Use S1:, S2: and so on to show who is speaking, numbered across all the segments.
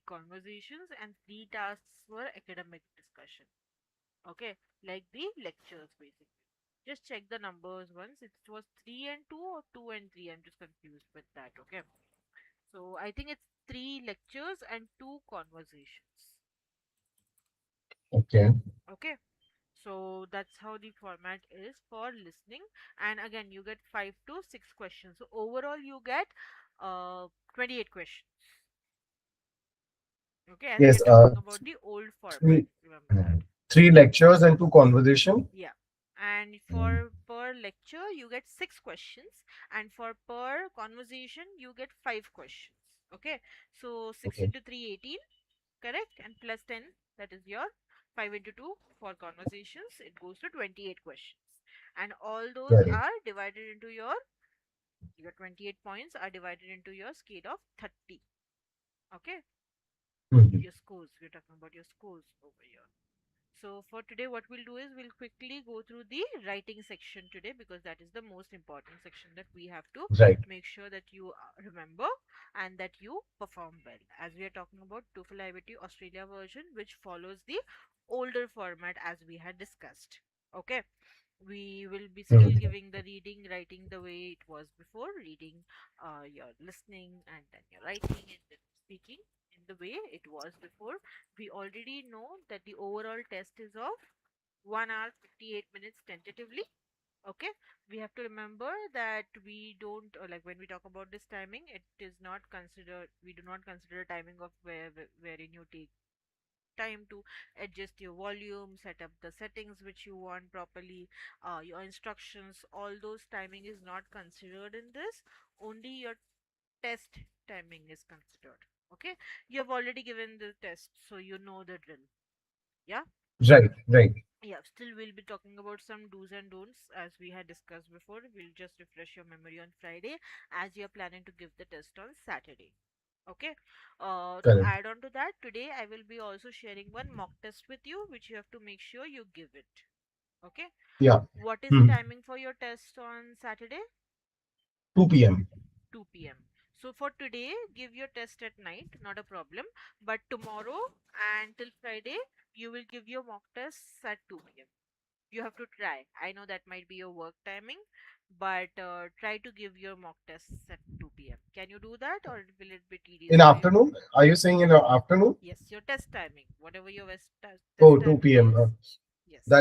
S1: conversations, and 3 tasks were academic discussion. Okay, like the lectures basically. Just check the numbers once. It was 3 and 2 or 2 and 3. I'm just confused with that. Okay, so I think it's 3 lectures and 2 conversations.
S2: Okay.
S1: Okay, so that's how the format is for listening. And again, you get 5 to 6 questions. So overall, you get 28 questions. Okay, as we
S2: Yes.
S1: are talking about the old format,
S2: Three,
S1: remember that.
S2: three lectures and two conversation.
S1: Yeah. And
S2: Mm.
S1: for per lecture, you get 6 questions, and for per conversation, you get 5 questions. Okay, so 6
S2: Okay.
S1: into 3, 18, correct? And plus 10, that is your 5 into 2 for conversations, it goes to 28 questions. And all those
S2: Right.
S1: are divided into your 28 points are divided into your scale of 30. Okay,
S2: Mhm.
S1: your scores. We're talking about your scores over here. So for today, what we'll do is we'll quickly go through the writing section today, because that is the most important section that we have to
S2: Right.
S1: make sure that you remember and that you perform well. As we are talking about TOEFL iBT Australia version, which follows the older format as we had discussed. Okay, we will be still
S2: Mhm.
S1: giving the reading, writing the way it was before, reading, your listening, and then your writing, and then speaking in the way it was before. We already know that the overall test is of 1 hour 58 minutes tentatively. Okay, we have to remember that we don't, like when we talk about this timing, it is not considered, we do not consider timing of wherein you take time to adjust your volume, set up the settings which you want properly, your instructions, all those timing is not considered in this. Only your test timing is considered. Okay, you have already given the test, so you know the drill. Yeah.
S2: Right. Right.
S1: Yeah, still we'll be talking about some do's and don'ts as we had discussed before. We'll just refresh your memory on Friday as you're planning to give the test on Saturday. Okay. To
S2: Correct.
S1: add on to that, today I will be also sharing one mock test with you, which you have to make sure you give it. Okay.
S2: Yeah.
S1: What is the
S2: Mhm.
S1: timing for your test on Saturday?
S2: 2 p.m.
S1: 2 p.m. So for today, give your test at night, not a problem. But tomorrow and till Friday, you will give your mock tests at 2 p.m. You have to try. I know that might be your work timing, but try to give your mock tests at 2 p.m. Can you do that, or will it be tedious
S2: In
S1: for you?
S2: afternoon? Are you saying in the afternoon?
S1: Yes, your test timing, whatever your
S2: Oh,
S1: test
S2: 2
S1: timing
S2: p.m.
S1: is.
S2: That's
S1: Yes.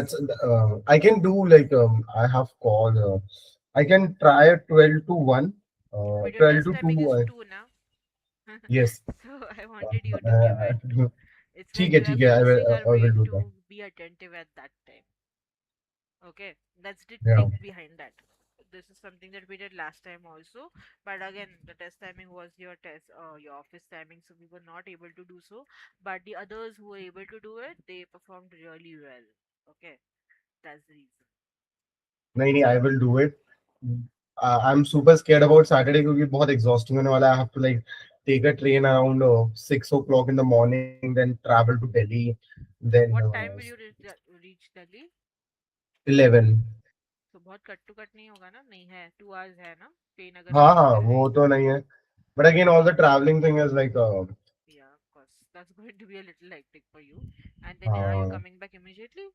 S2: I can do like I have call. I can try at 12 to 1.
S1: But your
S2: 12
S1: test
S2: to
S1: timing
S2: 2.
S1: is 2 now.
S2: Yes.
S1: So I
S2: Uh,
S1: wanted you to give it.
S2: uh,
S1: It's
S2: ठीक
S1: like
S2: है
S1: you are
S2: ठीक है
S1: forcing our
S2: I will
S1: brain
S2: do that.
S1: to be attentive at that time. Okay, that's the
S2: Yeah.
S1: trick behind that. This is something that we did last time also, but again, the test timing was your office timing, so we were not able to do so. But the others who were able to do it, they performed really well. Okay, that's the reason.
S2: नहीं नहीं I will do it. I'm super scared about Saturday क्योंकि बहुत exhausting होने वाला है. I have to like take a train around 6 o'clock in the morning, then travel to Delhi, then
S1: What time will you reach Delhi?
S2: 11.
S1: तो बहुत cut to cut नहीं होगा ना? नहीं है, 2 hours है ना ट्रेन अगर
S2: हाँ
S1: मिस
S2: हाँ वो
S1: करें.
S2: तो नहीं है. But again, all the traveling thing is like
S1: Yeah, of course. That's going to be a little hectic for you. And then are you
S2: uh,
S1: coming back immediately?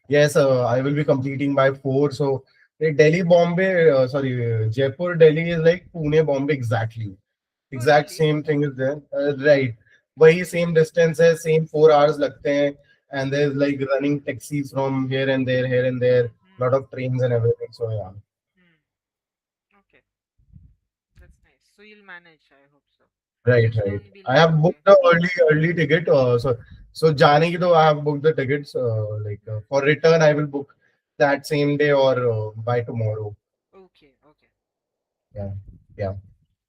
S2: yes, I will be completing by 4. So Delhi, Bombay, sorry, Jaipur, Delhi is like Pune, Bombay exactly.
S1: Oh,
S2: Exact
S1: really?
S2: same thing is there. Right. वही
S1: Okay.
S2: same distance है, same 4 hours लगते हैं, and there's like running taxis from here and there, lot
S1: Hmm.
S2: of trains and everything. So yeah.
S1: Hmm. Okay. That's nice. So you'll manage, I hope so.
S2: Right,
S1: Just
S2: right.
S1: don't be
S2: I
S1: late,
S2: have booked
S1: okay?
S2: the early ticket. So जाने की तो I have booked the tickets. Like
S1: Hmm.
S2: for return, I will book that same day or by tomorrow.
S1: Okay, okay.
S2: Yeah, yeah.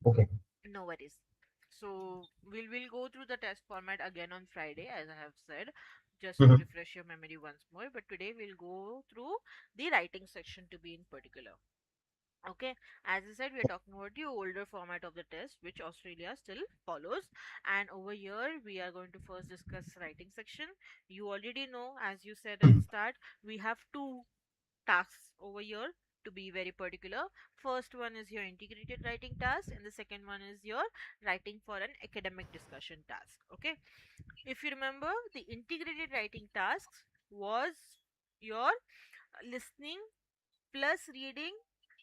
S2: Okay.
S1: No worries. So we'll go through the test format again on Friday, as I have said, just to
S2: Mhm.
S1: refresh your memory once more. But today we'll go through the writing section to be in particular. Okay, as I said, we are talking about the older format of the test, which Australia still follows. And over here, we are going to first discuss writing section. You already know, as you said at the start, we have two tasks over here, to be very particular. First one is your integrated writing task, and the second one is your writing for an academic discussion task. Okay, if you remember, the integrated writing tasks was your listening plus reading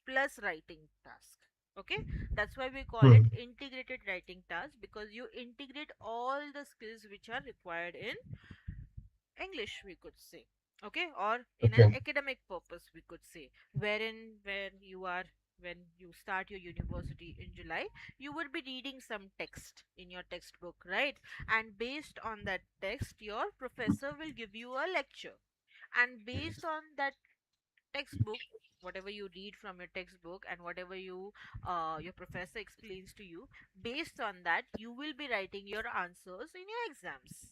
S1: plus writing task. Okay, that's why we call it
S2: Hmm.
S1: integrated writing task, because you integrate all the skills which are required in English, we could say. Okay, or in an
S2: Okay.
S1: academic purpose, we could say, wherein when you are, when you start your university in July, you would be reading some text in your textbook, right? And based on that text, your professor will give you a lecture, and based on that textbook, whatever you read from your textbook and whatever your professor explains to you, based on that you will be writing your answers in your exams.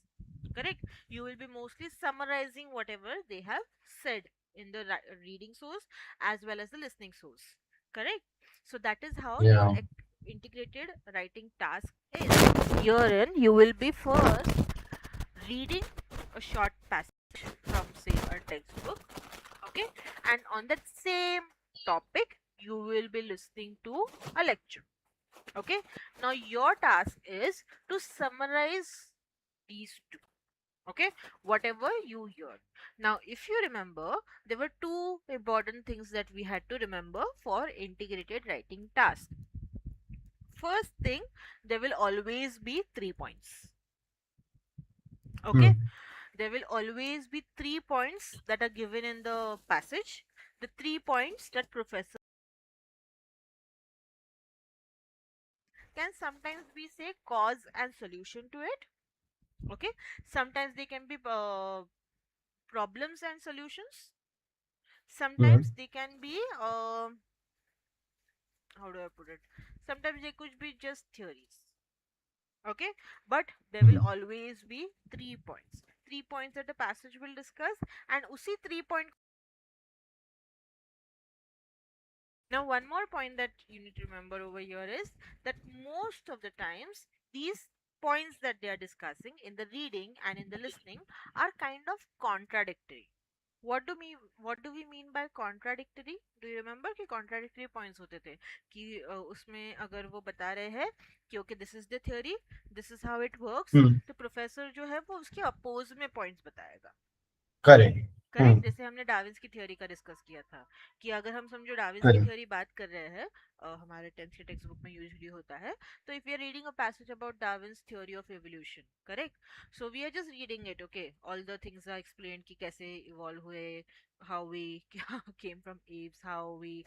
S1: Correct, you will be mostly summarizing whatever they have said in the reading source as well as the listening source. Correct, so that is how your
S2: Yeah.
S1: integrated writing task is. Herein you will be first reading a short passage from, say, a textbook. Okay, and on that same topic you will be listening to a lecture. Okay, now your task is to summarize these two. Okay, whatever you hear. Now if you remember, there were two important things that we had to remember for integrated writing task. First thing, there will always be 3 points. Okay,
S2: Hmm.
S1: there will always be 3 points that are given in the passage. The 3 points that professor can sometimes we say cause and solution to it. Okay, sometimes they can be problems and solutions.
S2: Hmm.
S1: Sometimes they can be how do I put it, sometimes they could be just theories. Okay, but there will
S2: Hmm.
S1: always be 3 points, 3 points that the passage will discuss, and usi 3 point. Now, one more point that you need to remember over here is that most of the times these points that they are discussing in the reading and in the listening are kind of contradictory. What do we mean by contradictory? Do you remember कि contradictory points होते थे कि उसमें अगर वो बता रहे हैं कि okay, this is the theory, this is how it works,
S2: Hmm.
S1: तो प्रोफेसर जो है वो उसके अपोज में पॉइंट्स बताएगा.
S2: Correct. Hmm.
S1: करेक्ट, जैसे हमने डाविंस की थ्योरी का डिस्कस किया था कि अगर हम समझो डाविंस की
S2: Correct.
S1: थ्योरी बात कर रहे हैं, हमारे 10th के टेक्स्ट बुक में यूजुअली होता है, तो if we are reading a passage about Darwin's theory of evolution, correct, so we are just reading it. Okay, all the things are explained कि कैसे इवॉल्व हुए, how we came from apes, how we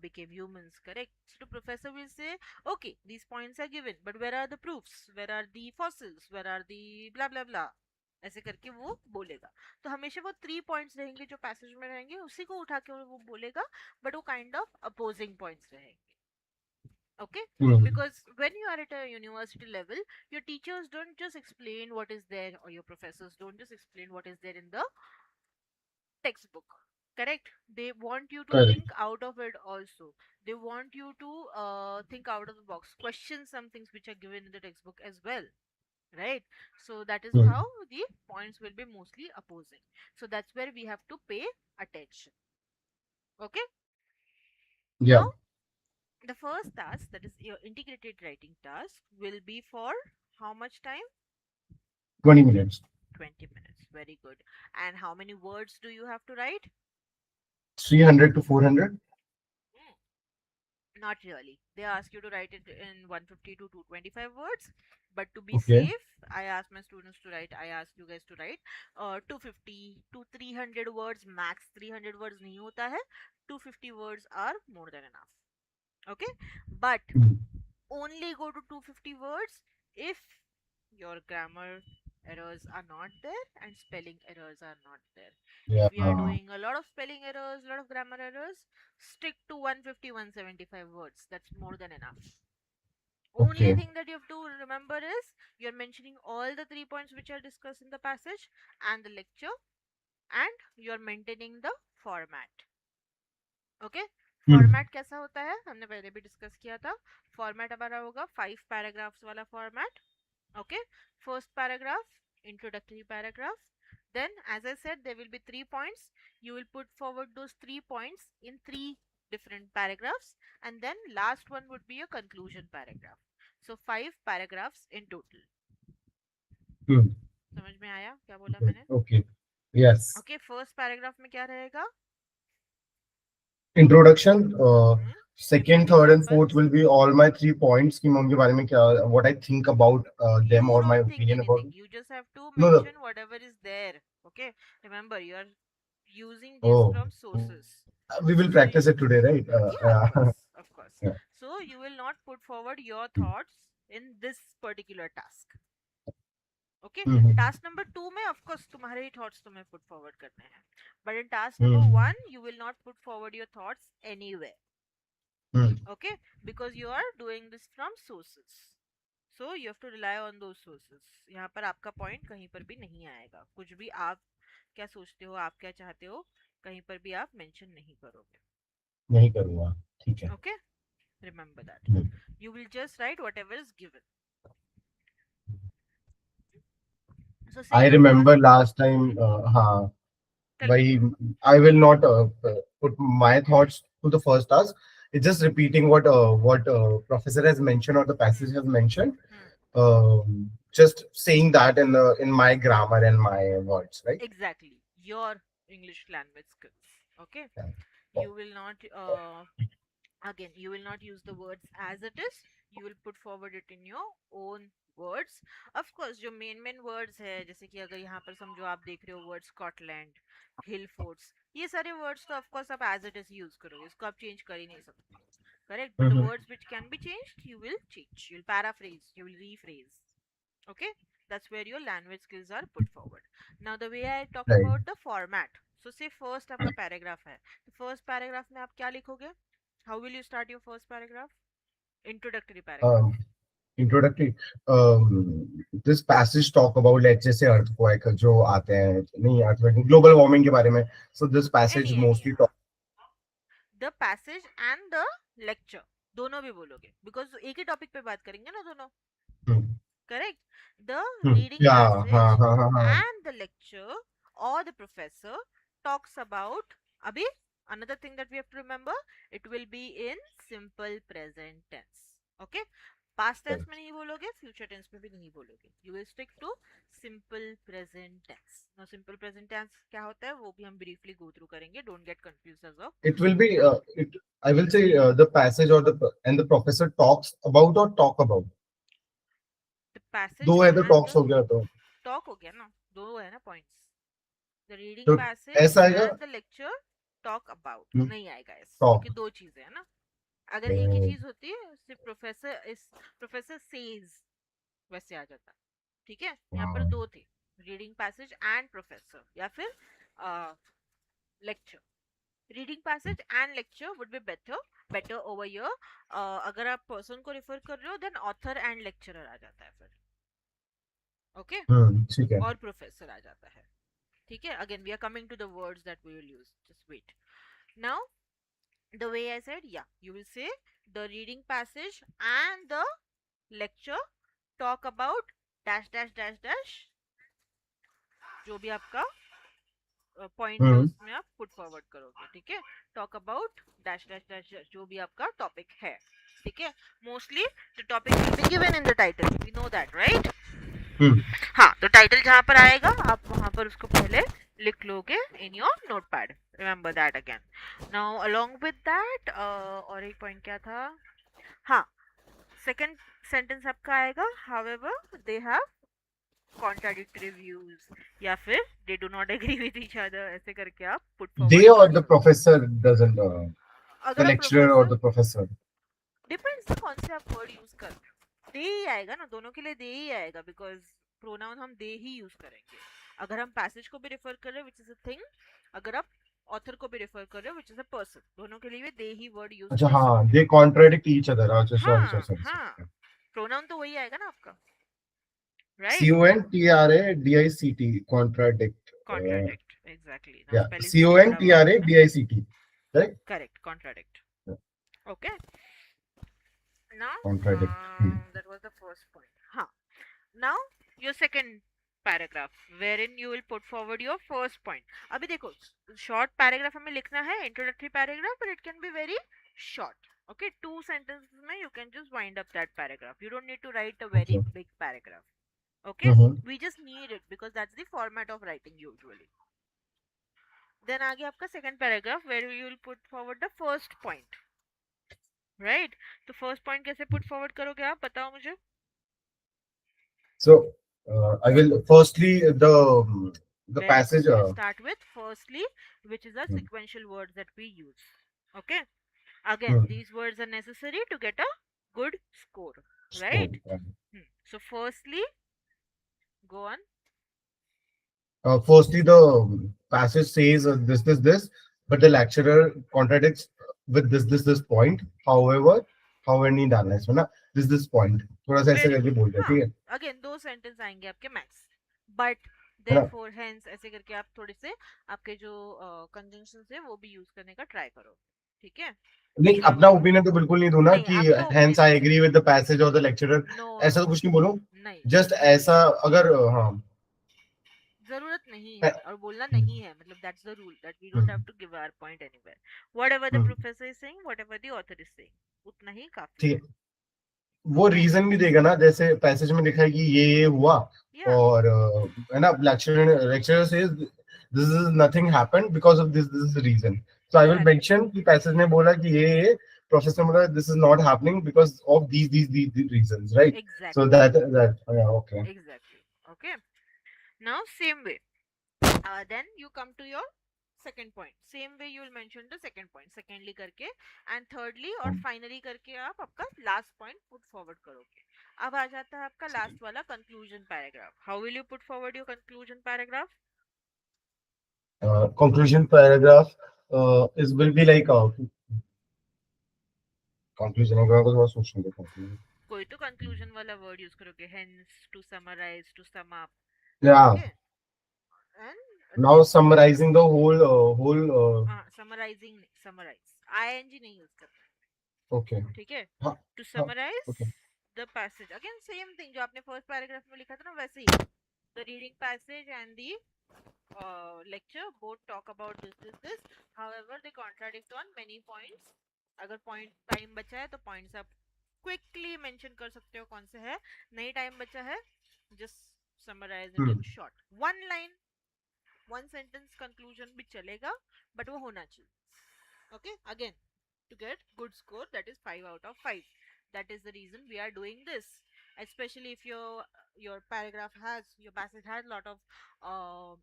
S1: became humans, correct? So the professor will say, okay, these points are given, but where are the proofs, where are the fossils, where are the blah blah blah, ऐसे करके वो बोलेगा. तो हमेशा वो 3 points रहेंगे जो passage में रहेंगे, उसी को उठा के वो बोलेगा, बट वो काइंड ऑफ अपोजिंग पॉइंट्स रहेंगे. Okay,
S2: Hmm.
S1: because when you are at a university level, your teachers don't just explain what is there, or your professors don't just explain what is there in the textbook. Correct, they want you to
S2: Correct.
S1: think out of it also. They want you to think out of the box, question some things which are given in the textbook as well, right? So that is
S2: Hmm.
S1: how the points will be mostly opposing. So that's where we have to pay attention. Okay, now
S2: Yeah.
S1: the first task, that is your integrated writing task, will be for how much time?
S2: 20 minutes.
S1: 20 minutes. Very good. And how many words do you have to write?
S2: 300 to 400.
S1: Not really. They ask you to write it in 150 to 225 words. But to be
S2: Okay.
S1: safe, I ask my students to write, I ask you guys to write 250 to 300 words. Max 300 words nahi hota hai. 250 words are more than enough. Okay? But
S2: Hmm.
S1: only go to 250 words if your grammar errors are not there and spelling errors are not there. If
S2: Yeah.
S1: we are doing a lot of spelling errors, a lot of grammar errors, stick to 150, 175 words. That's more than enough. Only
S2: Okay.
S1: thing that you have to remember is you're mentioning all the 3 points which are discussed in the passage and the lecture, and you're maintaining the format. Okay,
S2: Hmm.
S1: Format कैसा होता है हमने पहले भी discuss किया था. Format हमारा होगा 5 पैराग्राफ्स वाला format. Okay, first paragraph, introductory paragraph. Then, as I said, there will be 3 points. You will put forward those 3 points in 3 different paragraphs, and then last one would be a conclusion paragraph. So 5 paragraphs in total.
S2: Hmm.
S1: समझ में आया क्या बोला
S2: Okay.
S1: मैंने?
S2: Okay. Yes.
S1: Okay, first paragraph में क्या रहेगा?
S2: Introduction.
S1: Give some
S2: Second, third, and fourth
S1: examples.
S2: will be all my 3 points कि मैं उनके बारे में क्या, what I think about them
S1: You
S2: or my
S1: don't think
S2: opinion about
S1: anything.
S2: it.
S1: You just have to
S2: No, no.
S1: mention whatever is there. Okay. Remember, you are using this
S2: Oh,
S1: from sources.
S2: we will
S1: So
S2: practice it today, right?
S1: yeah, of course, of course.
S2: Yeah.
S1: So you will not put forward your thoughts in this particular task. Okay.
S2: Mm-hmm.
S1: Task number 2 में of course तुम्हारे ही thoughts तुम्हें put forward करने हैं. But in task number
S2: Mm-hmm.
S1: 1 you will not put forward your thoughts anywhere.
S2: Mm-hmm.
S1: Okay, because you are doing this from sources. So you have to rely on those sources. यहाँ पर आपका point कहीं पर भी नहीं आएगा. कुछ भी आप क्या सोचते हो, आप क्या चाहते हो, कहीं पर भी आप mention नहीं करोगे.
S2: नहीं करूँगा, ठीक है.
S1: Okay, remember that.
S2: Hmm.
S1: You will just write whatever is given. So say
S2: I
S1: your
S2: remember
S1: first.
S2: last time, हाँ,
S1: Tell me.
S2: why I will not put my thoughts to the first task. It's just repeating what professor has mentioned or the
S1: Hmm.
S2: passage has mentioned.
S1: Hmm.
S2: Just saying that in my grammar and my words, right?
S1: Exactly. Your English language skills. Okay.
S2: Yeah.
S1: You will not again you will not use the words as it is. You will put forward it in your own words. Of course जो main words है, जैसे कि अगर यहाँ पर समझो आप देख रहे हो वर्ड स्कॉटलैंड, हिल फोर्ट्स, ये सारे वर्ड्स तो ऑफ कोर्स आप एज इट इज यूज करोगे, इसको आप चेंज कर ही नहीं सकते. Correct, but the
S2: Mhm.
S1: words which can be changed you will change, you will paraphrase, you will rephrase. Okay, that's where your language skills are put forward. Now the way I talk
S2: Right.
S1: about the format, so say first आपका paragraph है, तो first paragraph में आप क्या लिखोगे? How will you start your first paragraph? Introductory paragraph.
S2: Um, Introductory. This passage talk about, let's just say, earthquake जो आते हैं, नहीं earthquake, global warming के बारे में. So this passage
S1: Any
S2: mostly talk.
S1: the passage and the lecture दोनों भी बोलोगे, because एक ही टॉपिक पे बात करेंगे ना दोनों.
S2: Hmm.
S1: Correct. The
S2: Hmm.
S1: reading
S2: Yeah.
S1: passage
S2: हाँ.
S1: and the lecture or the professor talks about. Abhi, another thing that we have to remember, it will be in simple present tense. Okay. Past tense
S2: Right.
S1: में नहीं बोलोगे, future tense में भी नहीं बोलोगे. You will stick to simple present tense. Now simple present tense क्या होता है वो भी हम briefly go through करेंगे. Don't get confused as of
S2: It will be
S1: now.
S2: I will say the passage or the professor talks about or talk about.
S1: The passage
S2: दो है तो
S1: and
S2: talks
S1: the
S2: हो गया तो.
S1: talk हो गया ना, दो है ना points. The reading
S2: तो
S1: passage
S2: ऐसा आएगा.
S1: and the lecture talk about
S2: Hmm.
S1: नहीं आएगा ऐसे, क्योंकि
S2: Talk.
S1: दो चीजें है ना. अगर एक ही
S2: Oh.
S1: चीज होती है सिर्फ प्रोफेसर सेज वैसे आ जाता. ठीक है, यहाँ पर
S2: Wow.
S1: दो थे, रीडिंग पैसेज एंड प्रोफेसर या फिर lecture. Reading passage and lecture would be better over your. अगर आप पर्सन को रिफर कर रहे हो देन ऑथर एंड लेक्चरर आ जाता है फिर. ओके,
S2: ठीक है.
S1: और प्रोफेसर आ जाता है. ठीक है, again we are coming to the words that we will use, just wait. Now the way I said, yeah, you will say the reading passage and the lecture talk about dash dash dash dash, जो भी आपका point है
S2: हम्म.
S1: उसमें आप put forward करोगे. ठीक है, talk about dash dash dash जो भी आपका टॉपिक है. ठीक है, mostly the topic will be given in the title, we know that right.
S2: Hmm.
S1: हाँ, तो टाइटल जहाँ पर आएगा आप वहां पर उसको पहले लिख लोगे in your notepad. Remember that again. Now along with that और एक पॉइंट क्या था. हाँ, सेकंड सेंटेंस आपका आएगा however they have contradictory views या फिर they do not agree with each other, ऐसे करके आप पुट
S2: They
S1: फॉरवर्ड
S2: or
S1: कर
S2: the
S1: सकते हो.
S2: professor doesn't, the
S1: अगर आप
S2: lecturer or
S1: professor,
S2: the professor.
S1: Depends कौन से आप वर्ड यूज कर रहे हो. दे ही आएगा ना, दोनों के लिए दे ही आएगा, बिकॉज प्रोनाउन हम दे ही यूज करेंगे. अगर हम पैसेज को भी रेफर कर रहे हैं विच इज अ थिंग, अगर आप ऑथर को भी रेफर कर रहे हो विच इज अ पर्सन, दोनों के लिए दे ही वर्ड यूज
S2: अच्छा
S1: कर
S2: हाँ,
S1: सकते
S2: they
S1: हो.
S2: contradict each other. अच्छा, sorry, sorry,
S1: हाँ
S2: sorry,
S1: हाँ,
S2: sorry.
S1: प्रोनाउन तो वही आएगा ना आपका, right.
S2: CONTRADICT, contradict.
S1: Contradict, exactly. Now
S2: Yeah,
S1: spelling तो लिखा हुआ है मैंने.
S2: CONTRADICT, right?
S1: Correct, contradict. Okay. Now
S2: Contradict. Hmm.
S1: that was the first point. Huh. Now your second paragraph wherein you will put forward your first point. अभी देखो, short paragraph हमें लिखना है, introductory paragraph, but it can be very short. Okay, 2 sentences में you can just wind up that paragraph. You don't need to write a very
S2: Okay.
S1: big paragraph. Okay,
S2: Mm-hmm.
S1: we just need it because that's the format of writing usually. Then आगे आपका second paragraph where you will put forward the first point. Right? तो first point कैसे put forward करोगे आप बताओ मुझे.
S2: So I will firstly the
S1: Very good.
S2: passage.
S1: We'll start with firstly, which is our
S2: Hmm,
S1: sequential words that we use. Okay. Again,
S2: hmm,
S1: these words are necessary to get a good score.
S2: score.
S1: Right? So, firstly, go on.
S2: Firstly, the passage says this, but the lecturer contradicts with this point. However नहीं डालना है इसमें ना, this point थोड़ा सा ऐसे
S1: Very
S2: करके
S1: good.
S2: बोल दे,
S1: हाँ.
S2: ठीक
S1: Again, दो सेंटेंस आएंगे आपके मैक्स. बट
S2: है ना.
S1: therefore hence ऐसे करके आप थोड़े से आपके जो कंजंक्शन है वो भी यूज करने का ट्राई करो. ठीक है.
S2: नहीं, अपना
S1: However,
S2: ओपिनियन तो बिल्कुल नहीं दूं ना
S1: नहीं
S2: कि
S1: आपका
S2: हेंस
S1: ओपिनियन
S2: आई
S1: नहीं.
S2: एग्री विद द पैसेज और द लेक्चरर,
S1: नो
S2: ऐसा
S1: नो
S2: तो कुछ नहीं बोलूं.
S1: नहीं.
S2: जस्ट ऐसा अगर हाँ.
S1: जरूरत नहीं है
S2: अ-
S1: और बोलना
S2: हम्म,
S1: नहीं है, मतलब that's the rule that we don't have
S2: hmm,
S1: to give our point anywhere. Whatever the
S2: hmm,
S1: professor is saying, whatever the author is saying, उतना ही काफी
S2: ठीक
S1: है.
S2: है. वो
S1: ओके.
S2: रीजन भी देगा ना, जैसे पैसेज में लिखा है कि ये हुआ,
S1: या
S2: और है ना, lecturer says this is nothing happened because of this reason. So I will
S1: exactly.
S2: Mention कि पैसेज ने बोला कि ये प्रोफेसर ने बोला this is not happening because of these reasons, right. So
S1: exactly.
S2: That okay.
S1: Exactly. Okay. Now same way, then you come to your second point. Same way you will mention the second point secondly करके, and thirdly और finally करके आप आपका last point put forward करोगे. अब आ जाता है आपका last वाला conclusion paragraph. How will you put forward your conclusion paragraph?
S2: Conclusion paragraph is will be like conclusion होगा तो थोड़ा सोचने दो conclusion.
S1: कोई तो कंक्लूजन वाला वर्ड यूज करोगे, hence, to summarize, to sum up.
S2: Yeah.
S1: Okay. And
S2: Now summarizing the whole
S1: summarizing, summarize ING नहीं यूज करना.
S2: okay.
S1: ठीक है.
S2: हाँ,
S1: टू
S2: हाँ,
S1: summarize
S2: okay.
S1: The passage, again same thing जो आपने फर्स्ट पैराग्राफ में लिखा था ना वैसे ही. The reading passage and the lecture both talk about this. However, they contradict on many points. अगर पॉइंट टाइम बचा है तो पॉइंट्स आप क्विकली मेंशन कर सकते हो कौन से है. नहीं टाइम बचा है, just summarise it in
S2: Hmm.
S1: Short, one line, one sentence conclusion भी चलेगा, बट वो होना चाहिए. Okay, again, to get good score, that is 5 out of 5. That is the reason we are doing this, especially if your paragraph has, your passage has lot of uh,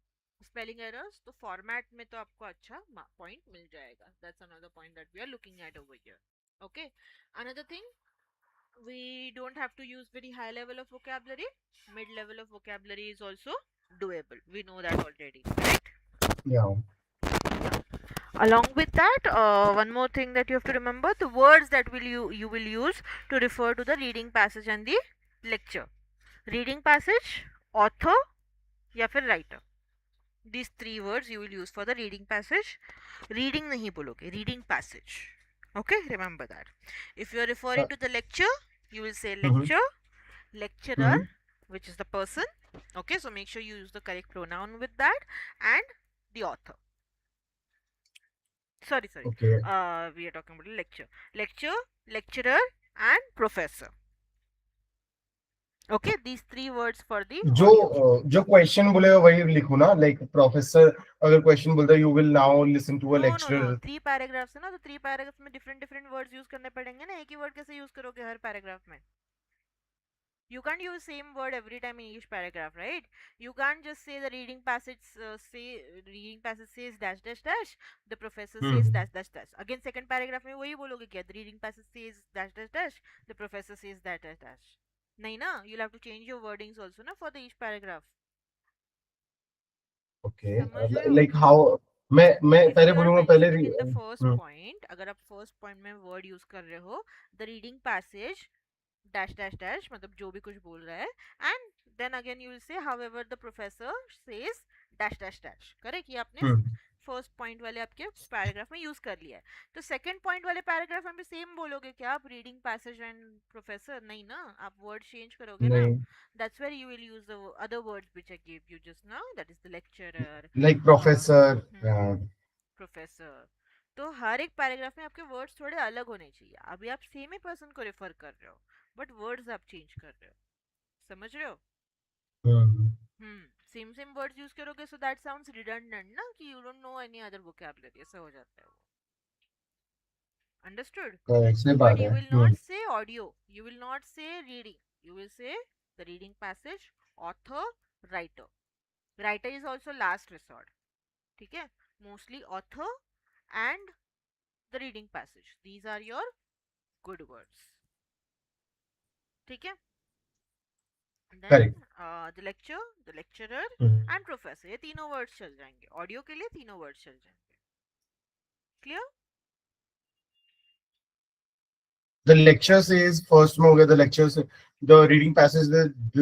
S1: spelling errors, तो format में तो आपको अच्छा point मिल जाएगा. That's another point that we are looking at over here. Okay, another thing, we don't have to use very high level of vocabulary. Mid level of vocabulary is also doable, we know that already, right?
S2: Yeah.
S1: Along with that, one more thing that you have to remember, the words that you will use to refer to the reading passage and the lecture. Reading passage, author या फिर writer. These three words you will use for the reading passage. Reading नहीं बोलोगे, reading passage. Okay, remember that. If you are referring to the lecture, you will say
S2: Mm-hmm.
S1: lecture, lecturer,
S2: Mm-hmm.
S1: which is the person. Okay, so make sure you use the correct pronoun with that, and the author. Sorry,
S2: Okay.
S1: we are talking about lecture, lecturer, and professor. Okay, these three words for the audio.
S2: जो question बोलेगा वही लिखो ना, like professor अगर question बोलता है you will now listen to a
S1: No,
S2: lecturer.
S1: 3 paragraphs है ना, तो 3 पैराग्राफ्स में डिफरेंट डिफरेंट वर्ड्स यूज करने पड़ेंगे ना. एक ही वर्ड कैसे यूज करोगे हर पैराग्राफ में? You can't use same word every time in each paragraph, right? You can't just say the reading passage says dash dash dash, the professor says dash dash dash. Again second paragraph में वही बोलोगे क्या? The reading passage says dash dash dash, the professor says dash dash dash. नहीं ना, you'll have to change your wordings also ना for the each paragraph.
S2: Okay.
S1: समझ रहे हो?
S2: लाइक हाउ मैं
S1: If
S2: पहले
S1: you are
S2: बोलूंगा पहले
S1: mentioning in the first
S2: hmm,
S1: point, अगर आप first point में word use कर रहे हो, the reading passage dash dash dash, मतलब जो भी कुछ बोल रहा है, and then again you will say however the professor says dash dash dash. Correct? ये आपने
S2: हम्म,
S1: फर्स्ट पॉइंट वाले आपके पैराग्राफ में यूज कर लिया है. तो सेकंड पॉइंट वाले पैराग्राफ में भी सेम बोलोगे क्या आप? रीडिंग पैसेज एंड प्रोफेसर नहीं ना, आप वर्ड चेंज करोगे ना.
S2: नहीं.
S1: That's where you will use the other words which I give you just now, that is the lecturer,
S2: Like professor.
S1: Professor. तो हर एक पैराग्राफ में आपके वर्ड्स थोड़े अलग होने चाहिए. अभी आप सेम ही पर्सन को रेफर कर रहे हो बट वर्ड्स आप चेंज कर रहे हो. समझ रहे हो?
S2: हम्म.
S1: सेम सेम वर्ड्स यूज करोगे सो दैट साउंड्स रिडंडेंट ना, कि you don't know any other vocabulary, ऐसा हो जाता है वो. अंडरस्टूड?
S2: Correct. सही
S1: बट
S2: बात
S1: यू
S2: है.
S1: विल नॉट से audio, you will not say reading, you will say the reading passage, author, writer. Writer is also last resort. ठीक है? Mostly author and the reading passage, these are your good words. ठीक है? Then
S2: Correct.
S1: The lecture, the lecturer
S2: Hmm.
S1: And professor, ये तीनों words चल जाएंगे. Audio के लिए तीनों वर्ड्स चल जाएंगे. Clear?
S2: The lecture says first में हो गया. The lecture से the reading passage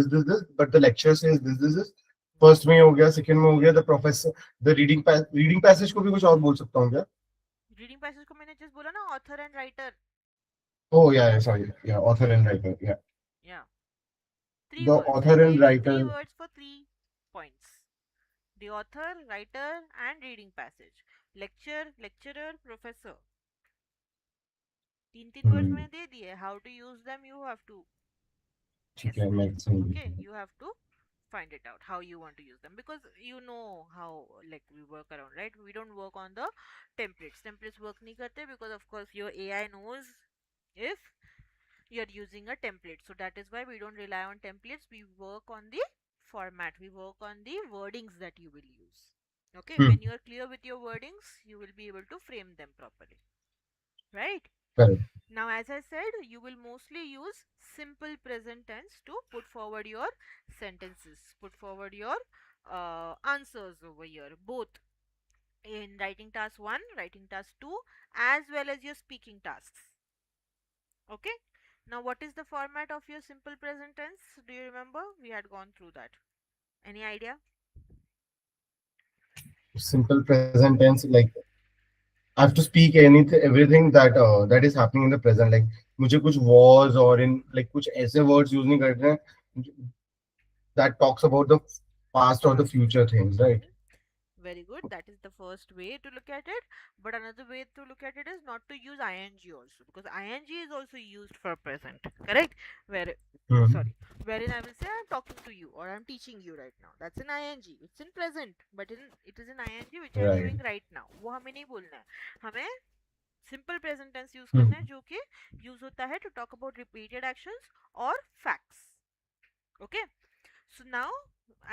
S2: is this, but the lecture says this. First में हो गया. सेकंड में हो गया the professor. The reading passage को भी कुछ और बोल सकता हूँ क्या?
S1: रीडिंग पैसेज को मैंने जस्ट बोला ना, author and writer.
S2: Oh yeah, yeah, sorry. Yeah, author and writer. Yeah.
S1: या three
S2: The
S1: words, I
S2: author and
S1: gave you three
S2: writer.
S1: words for 3 points: the author, writer and reading passage. lecture, lecturer, professor, तीन तीन words
S2: Hmm.
S1: मैंने दे दिए. How to use them you have to
S2: ठीक
S1: guess
S2: है,
S1: that.
S2: मैं समझ
S1: Okay,
S2: गया.
S1: you have to find it out how you want to use them, because you know how, like, we work around, right? We don't work on the templates work nahi karte, because of course your AI knows if you're using a template. So that is why we don't rely on templates. We work on the format, we work on the wordings that you will use. Okay,
S2: Hmm.
S1: when you are clear with your wordings, you will be able to frame them properly, right?
S2: Correct.
S1: Now, as I said, you will mostly use simple present tense to put forward your sentences, put forward your answers over here, both in writing task 1, writing task 2, as well as your speaking tasks. Okay. Now, what is the format of your simple present tense? Do you remember? We had gone through that. Any idea?
S2: Simple present tense, like I have to speak anything, everything that is happening in the present. Like मुझे कुछ was और in like कुछ ऐसे words use नहीं करने हैं that talks about the past or the
S1: Past.
S2: future things, right?
S1: Very good. That is the first way to look at it. But another way to look at it is not to use ing also, because ing is also used for present. Correct? Where,
S2: Hmm.
S1: sorry, wherein I will say I'm talking to you or I'm teaching you right now. That's an ing. It's in present, but it is an ing which I am
S2: Right.
S1: doing right now. वो हमें नहीं बोलना है. हमें simple present tense use
S2: Hmm.
S1: करना है, जो कि यूज होता है to talk about repeated actions और facts. Okay. So now,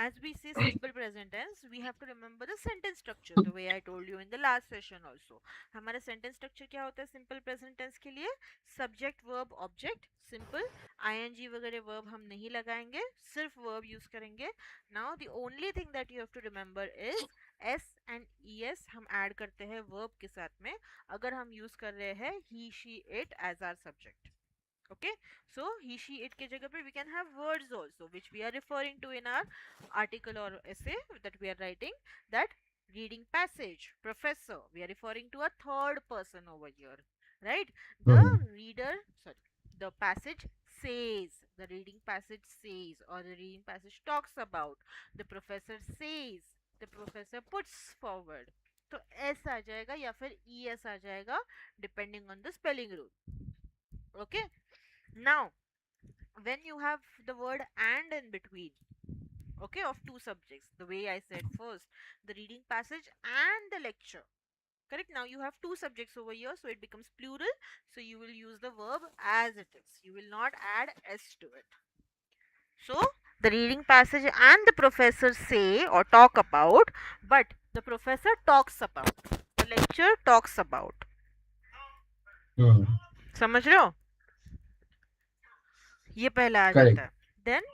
S1: as we say simple present tense, we have to remember the sentence structure, the way I told you in the last session also. हमारा sentence structure क्या होता है simple present tense के लिए? Subject, verb, object, simple. ing वगैरह verb हम नहीं लगाएंगे, सिर्फ verb use करेंगे. Now the only thing that you have to remember is s and es हम add करते हैं verb के साथ में, अगर हम use कर रहे हैं he, she, it as our subject. Okay, so he, she, it के जगह पे we can have words also which we are referring to in our article or essay that we are writing. That reading passage, professor, we are referring to a third person over here, right? The
S2: Hmm.
S1: reader, sorry, the passage says, the reading passage says, or the reading passage talks about, the professor says, the professor puts forward. तो S आ जाएगा या फिर E S आ जाएगा, depending on the spelling rule. Okay. Now, when you have the word and in between, okay, of two subjects, the way I said first, the reading passage and the lecture. Correct? Now you have two subjects over here, so it becomes plural. So you will use the verb as it is. You will not add s to it. So the reading passage and the professor say or talk about, but the professor talks about. The lecture talks about.
S2: Hmm.
S1: समझ रहे हो? ये पहला आ जाता
S2: Correct.
S1: है. Then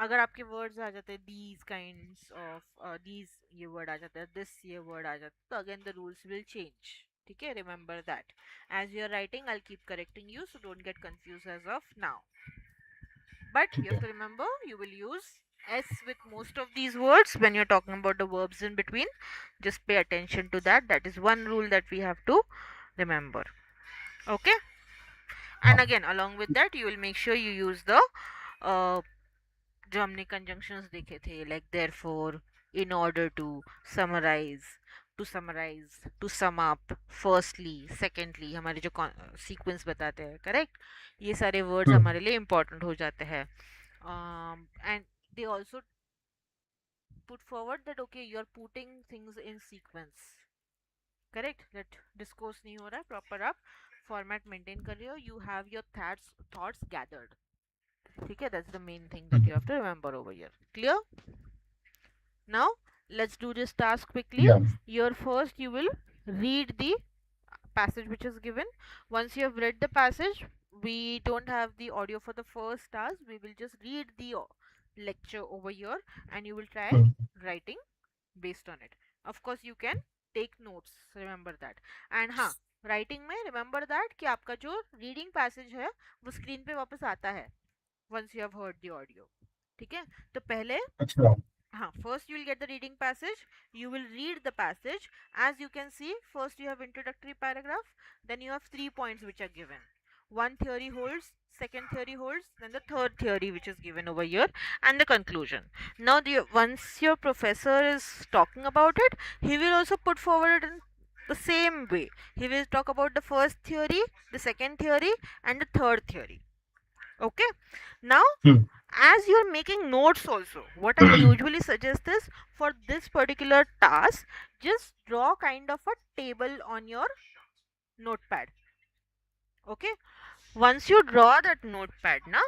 S1: अगर आपके words आ जाते हैं दीज काइंड्स ऑफ दीज, ये वर्ड आ जाता है, दिस ये वर्ड आ जाता है, तो again the rules will change. ठीक है, remember that. As you are writing I will keep correcting you, so don't get confuse as of now. But you
S2: ठीक
S1: हैव
S2: है.
S1: To remember, you will use S with most of these words when you're talking about the verbs in between. Just pay attention to that. That is one rule that we have to remember. Okay. And
S2: हाँ.
S1: again, along with that, you will make sure you use the uh, जो हमने conjunctions देखे थे, like therefore, in order to summarize, to sum up, firstly, secondly, हमारे जो sequence बताते हैं, correct? ये सारे words
S2: Hmm.
S1: हमारे लिए important हो जाते हैं. And they also put forward that okay, you're putting things in sequence, correct? That discourse नहीं हो रहा है, proper आप format maintain कर रहे हो, you have your thoughts gathered. ठीक है, that's the main thing that you have
S2: Hmm.
S1: to remember over here. Clear? Now let's do this task quickly.
S2: Yeah.
S1: Here first you will read the passage which is given. Once you have read the passage, we don't have the audio for the first task. We will just read the lecture over here and you will try
S2: Hmm.
S1: writing based on it. Of course you can take notes, remember that. And हाँ, writing में remember that कि आपका जो reading passage है वो screen पे वापस आता है once you have heard the audio. ठीक है, तो पहले
S2: अच्छा.
S1: first you will get the reading passage, you will read the passage. As you can see, first you have introductory paragraph, then you have 3 points which are given. One theory holds, second theory holds, then the third theory which is given over here, and the conclusion. Now once your professor is talking about it, he will also put forward in the same way. He will talk about the first theory, the second theory, and the third theory. Okay, now
S2: Hmm.
S1: as you're making notes also, what I usually suggest is, for this particular task, just draw kind of a table on your notepad. Okay, once you draw that notepad ना,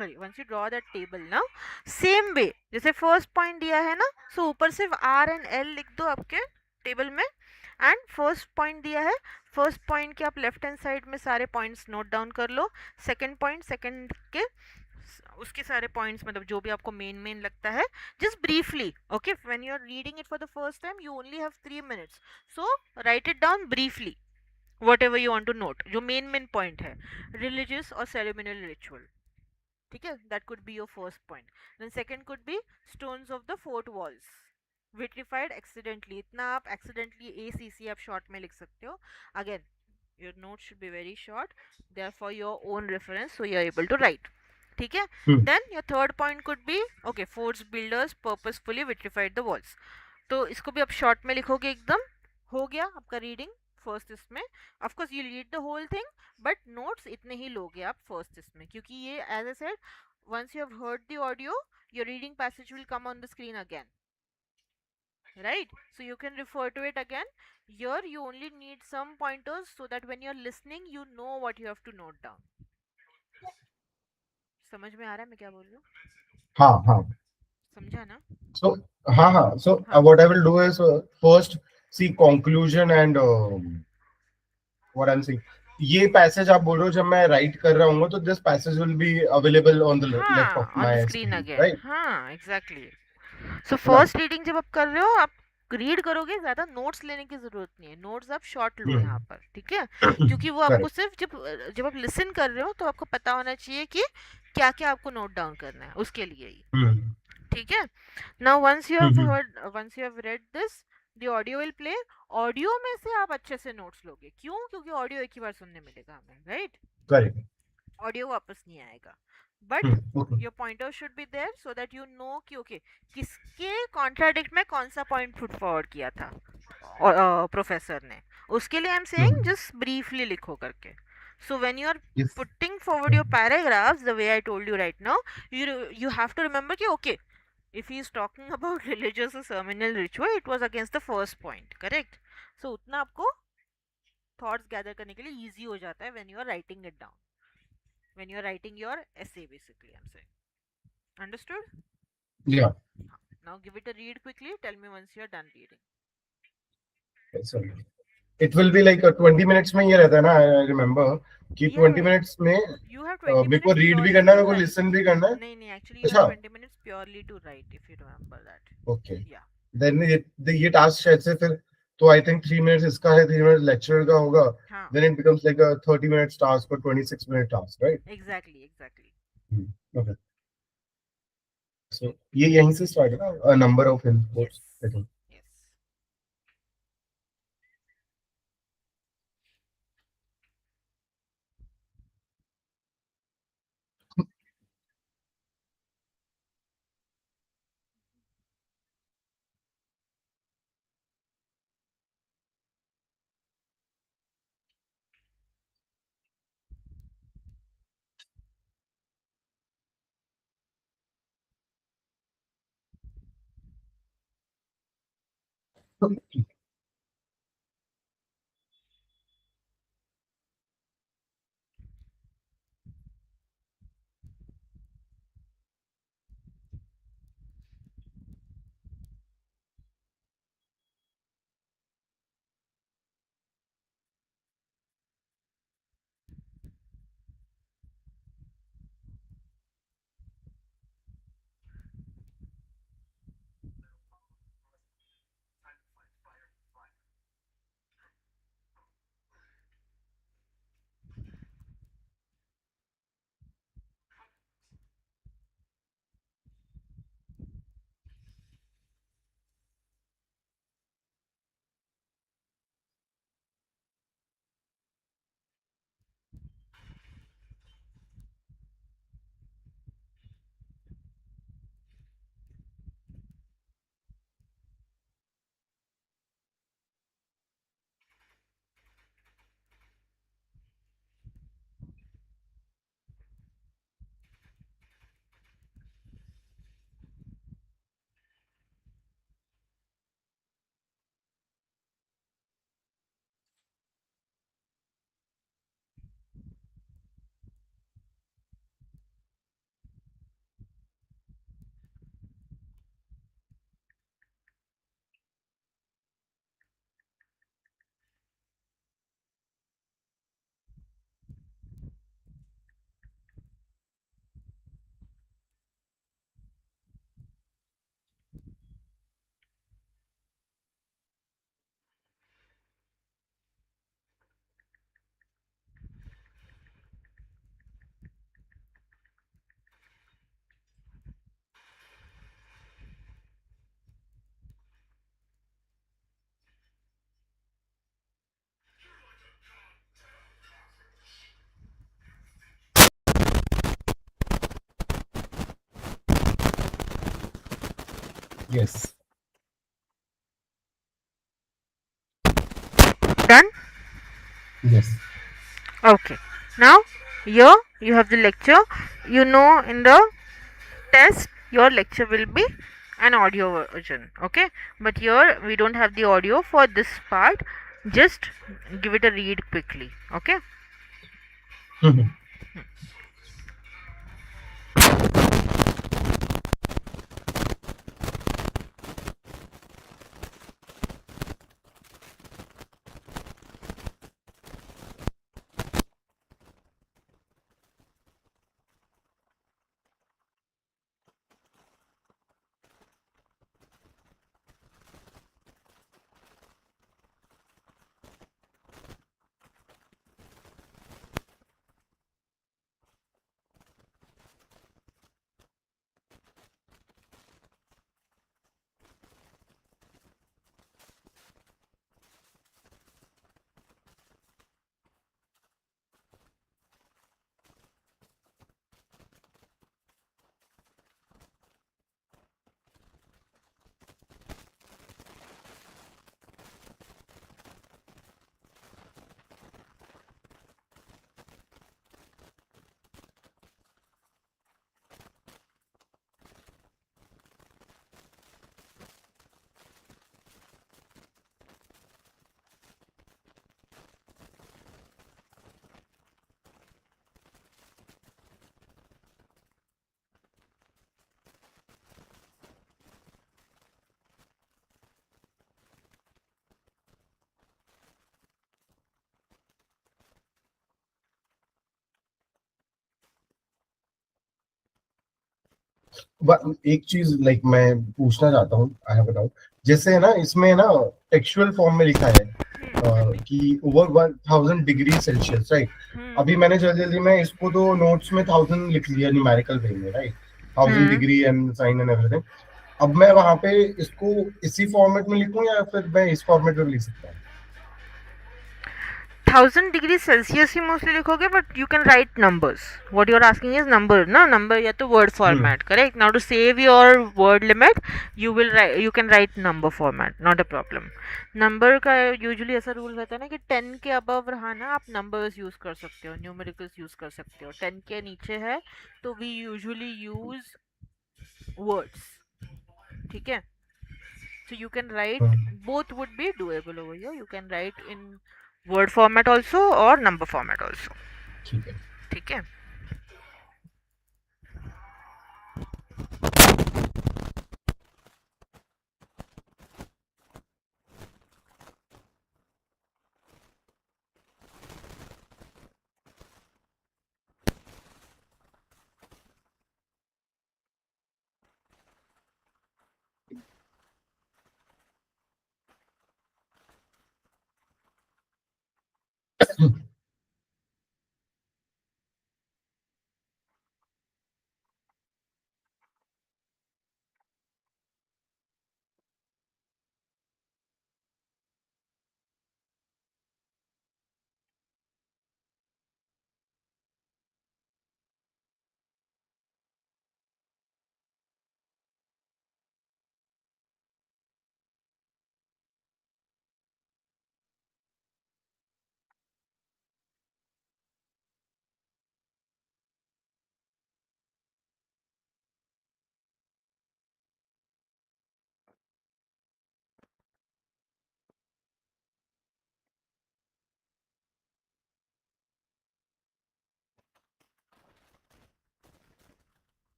S1: sorry, once you draw that table ना, same way जैसे first point दिया है ना, so ऊपर सिर्फ R and L लिख दो आपके टेबल में. एंड फर्स्ट पॉइंट दिया है, फर्स्ट पॉइंट के आप लेफ्ट हैंड साइड में सारे पॉइंट्स नोट डाउन कर लो. सेकंड पॉइंट, सेकंड के उसके सारे पॉइंट्स, मतलब जो भी आपको मेन मेन लगता है, just briefly. Okay, when you are reading it for the first time you only have 3 minutes, so write it down briefly whatever you want to note. जो मेन मेन पॉइंट है, religious और ceremonial ritual, ठीक है, that could be your first point. Then second could be stones of the fort walls vitrified accidentally. इतना आप accidentally ACC आप short में लिख सकते हो. Again your notes should be very short, they are for your own reference, so you are able to write. ठीक है,
S2: Hmm.
S1: Then your third point could be okay, forts builders purposefully vitrified the walls. तो इसको भी आप short में लिखोगे एकदम. हो गया आपका रीडिंग फर्स्ट इसमें. Of course you read the whole thing, but notes इतने ही लोगे आप फर्स्ट इसमें, क्योंकि ये as I said, once you have heard the audio, your reading passage will come on the screen again, right? So you can refer to it again. Here you only need some pointers so that when you're listening you know what you have to note down. समझ में आ रहा है मैं क्या बोल रही हूँ?
S2: हाँ, हाँ.
S1: समझा ना?
S2: So, हाँ, हाँ. So,
S1: हाँ
S2: what I will do is first see conclusion and what I'm saying. ये पैसेज आप बोल रहे हो जब मैं राइट कर रहा हूँ तो this passage will be available on the left
S1: हाँ,
S2: of
S1: on the
S2: my
S1: screen
S2: screen,
S1: again.
S2: Right?
S1: हाँ, एग्जैक्टली. सो
S2: है ना?
S1: फर्स्ट रीडिंग जब आप कर रहे हो, आप रीड करोगे, ज्यादा नोट्स लेने की जरूरत नहीं है. नोट्स आप शॉर्ट लो यहाँ पर, ठीक है, क्योंकि वो आपको
S2: करेक्ट.
S1: सिर्फ जब जब आप लिसन कर रहे हो तो आपको पता होना चाहिए कि क्या क्या आपको नोट डाउन करना है, उसके लिए ही.
S2: हम्म.
S1: ठीक है. Now
S2: hmm.
S1: Once you have read this, the audio will play. Audio में से आप अच्छे से नोट्स लोगे. क्यों? क्योंकि ऑडियो एक ही बार सुनने मिलेगा हमें, राइट?
S2: करेक्ट.
S1: ऑडियो वापस नहीं आएगा. But
S2: okay.
S1: Your pointer should be there so that you know कि ओके, किसके कॉन्ट्राडिक्ट में कौन सा पॉइंट पुट फॉरवर्ड किया था प्रोफेसर ने. उसके लिए I am saying just briefly लिखो करके. So when you are
S2: yes.
S1: putting forward your paragraphs the way I told you right now, you have to remember कि okay, if he is talking about religious or ceremonial ritual, it was against the first point, correct? So उतना आपको thoughts gather करने के लिए easy हो जाता है when you are writing it down, when you are writing your essay, basically I'm saying. Understood?
S2: या.
S1: Now give it a read quickly. Tell me once you are done reading.
S2: Sorry. It will be like 20 minutes में ये रहता है ना. I remember कि
S1: Yeah,
S2: 20 minutes में
S1: you have 20
S2: मेरे को
S1: minutes
S2: रीड भी
S1: purely
S2: करना है,
S1: to
S2: मेरे को
S1: write.
S2: लिसन भी करना है.
S1: नहीं नहीं, actually you have
S2: अच्छा.
S1: 20 minutes purely to write, if you remember that.
S2: ओके.
S1: Yeah.
S2: देन ये टास्क शायद से फिर तो आई थिंक 3 मिनट्स इसका है, 3 मिनट्स लेक्चर का होगा.
S1: हाँ,
S2: then it becomes like a 30 minutes task और 26 minute task, right?
S1: exactly, exactly.
S2: ओके. So ये यहीं से स्टार्ट है ना, number of
S1: Yes.
S2: imports I think.
S1: Yes.
S2: Yes.
S1: Done?
S2: Yes.
S1: Okay. Now, here you have the lecture. You know, in the test, your lecture will be an audio version. Okay. But here we don't have the audio for this part. Just give it a read quickly. Okay.
S2: एक चीज like मैं पूछना चाहता हूँ, I have a doubt. जैसे है ना, इसमें ना टेक्सचुअल फॉर्म में लिखा है
S1: Tell me.
S2: कि over 1000 degree Celsius, right?
S1: Hmm.
S2: अभी मैंने जल्दी जल्दी में इसको तो नोट्स में 1000 लिख लिया न्यूमेरिकल वे में, right? Thousand
S1: Hmm.
S2: Degree and sign and everything. अब मैं वहां पे इसको इसी फॉर्मेट में लिखूं या फिर मैं इस फॉर्मेट में भी लिख सकता हूँ?
S1: 1000 डिग्री सेल्सियस ही मोस्टली लिखोगे, but you can write numbers. What you are asking is number ना, नंबर या तो word
S2: hmm.
S1: Format. Correct. Now to save your word limit, you can write number format, not a problem. Number का usually ऐसा rule रहता है ना कि 10 के अबव रहा ना, आप नंबर्स यूज कर सकते हो, न्यूमेरिकल्स यूज कर सकते हो. 10 के नीचे है तो वी यूजुअली यूज वर्ड्स. ठीक है. So you can write,
S2: hmm.
S1: both would be doable over here. You can write in word format also or number format also.
S2: ठीक है.
S1: ठीक है.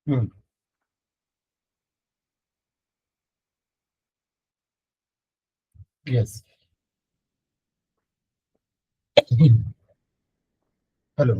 S2: हम्म. Yes. Hello.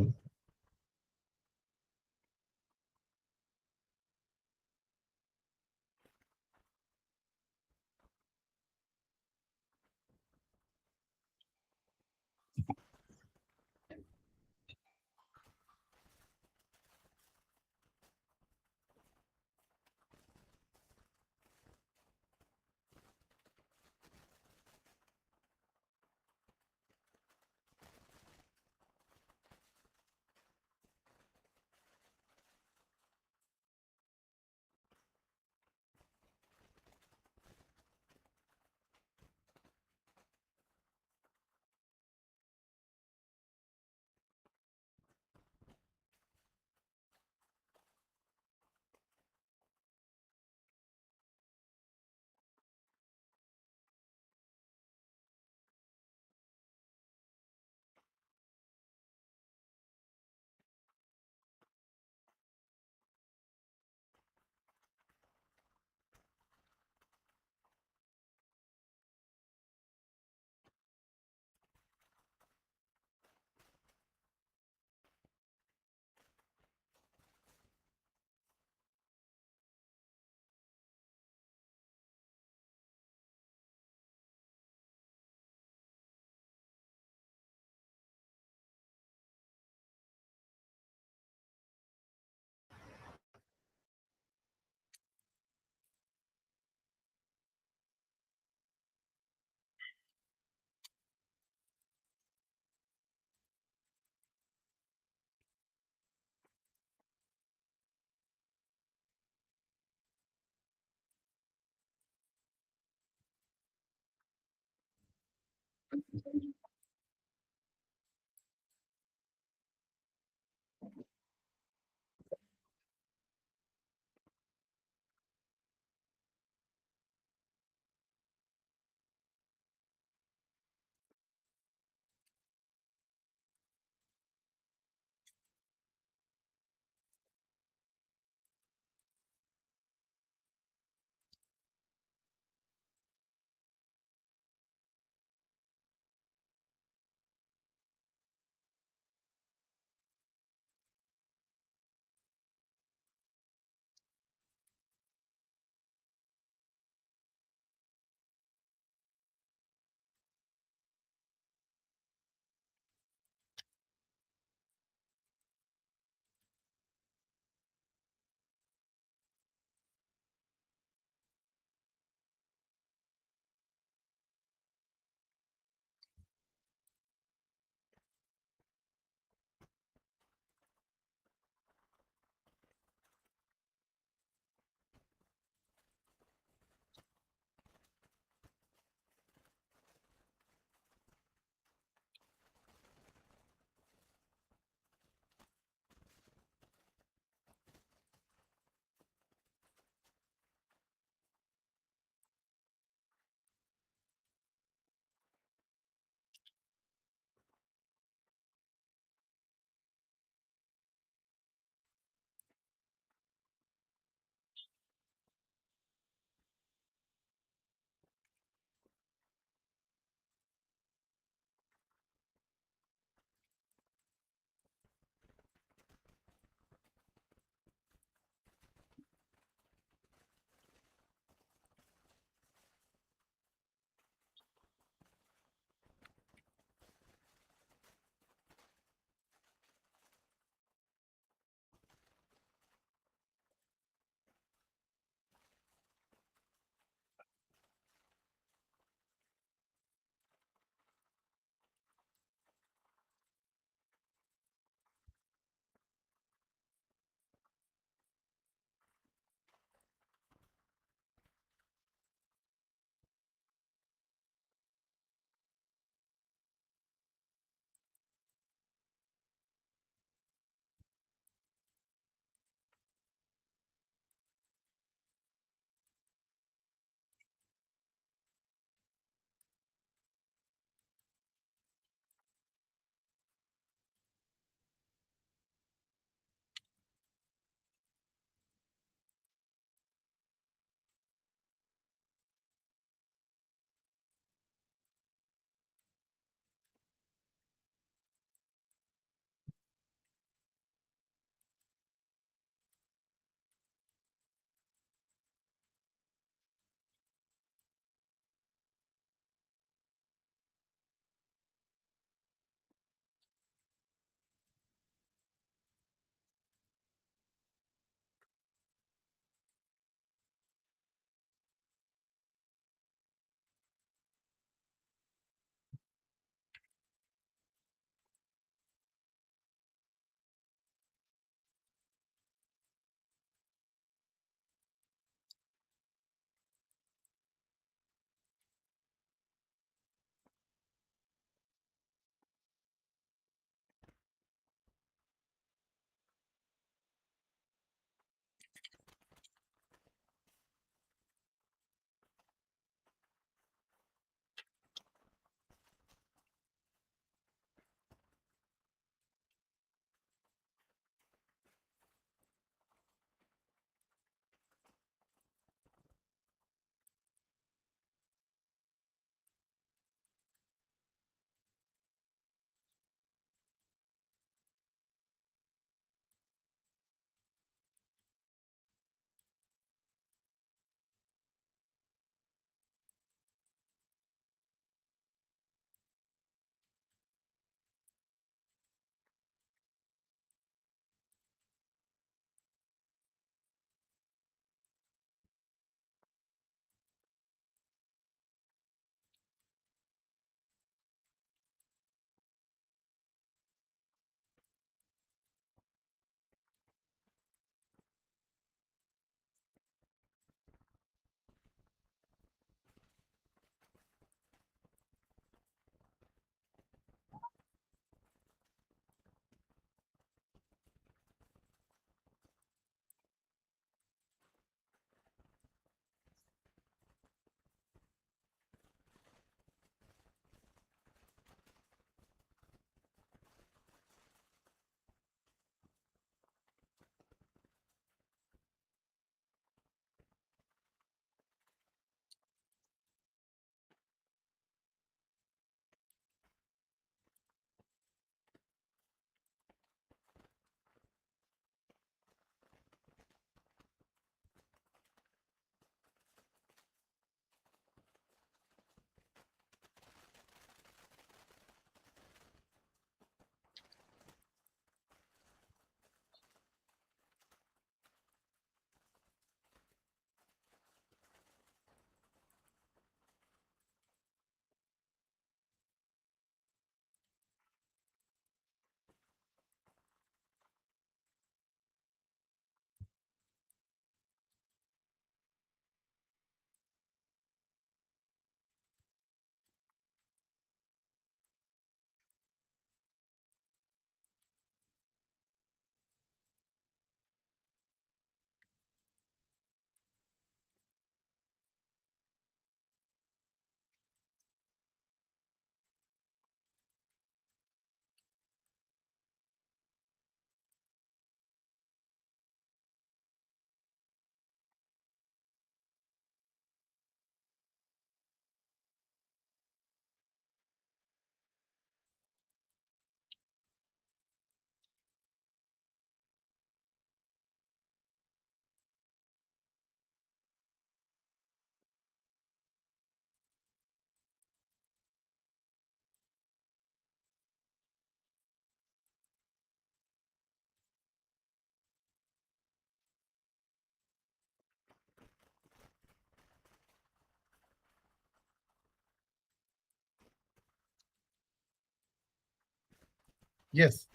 S2: Yes.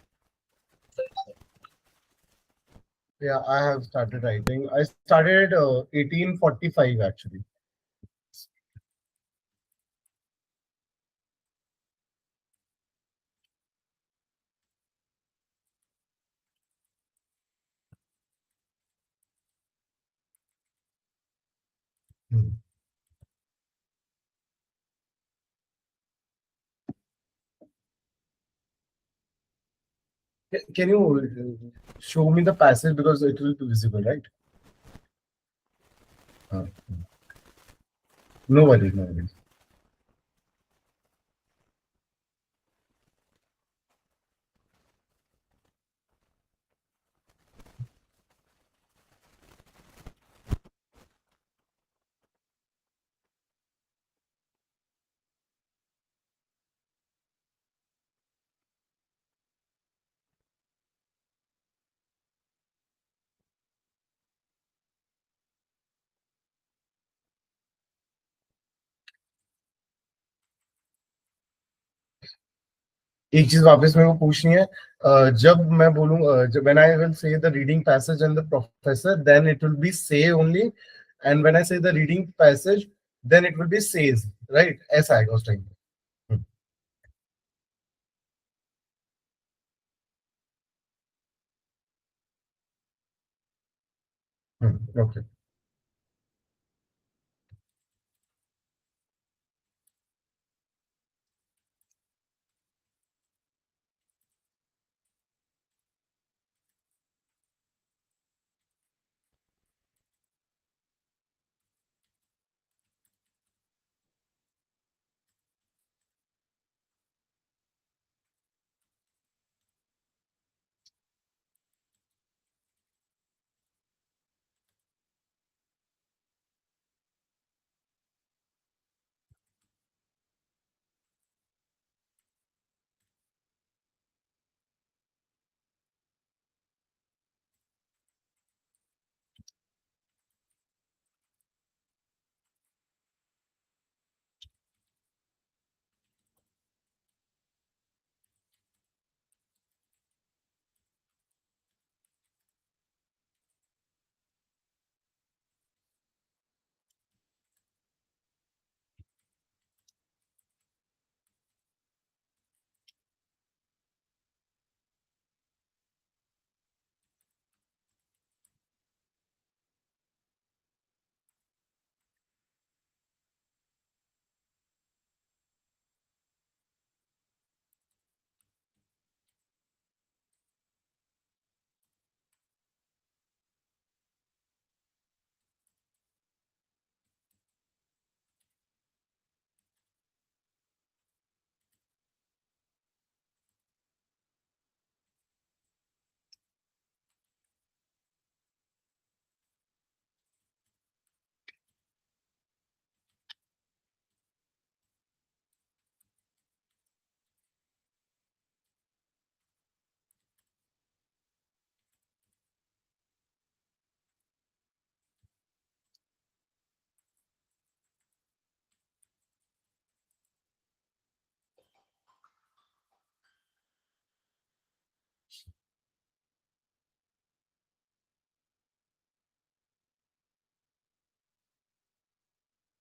S2: Yeah, I have started writing. I started 1845 actually. Hmm. Can you show me the passage because it will be visible, right? Uh, no worries, no worries. एक चीज वापस मेरे को पूछनी है। जब मैं बोलूं जब when I will say the reading passage and the professor then it will be say only, and when I say the reading passage then it will be says, right? ऐसा आएगा उस टाइम पे। Okay.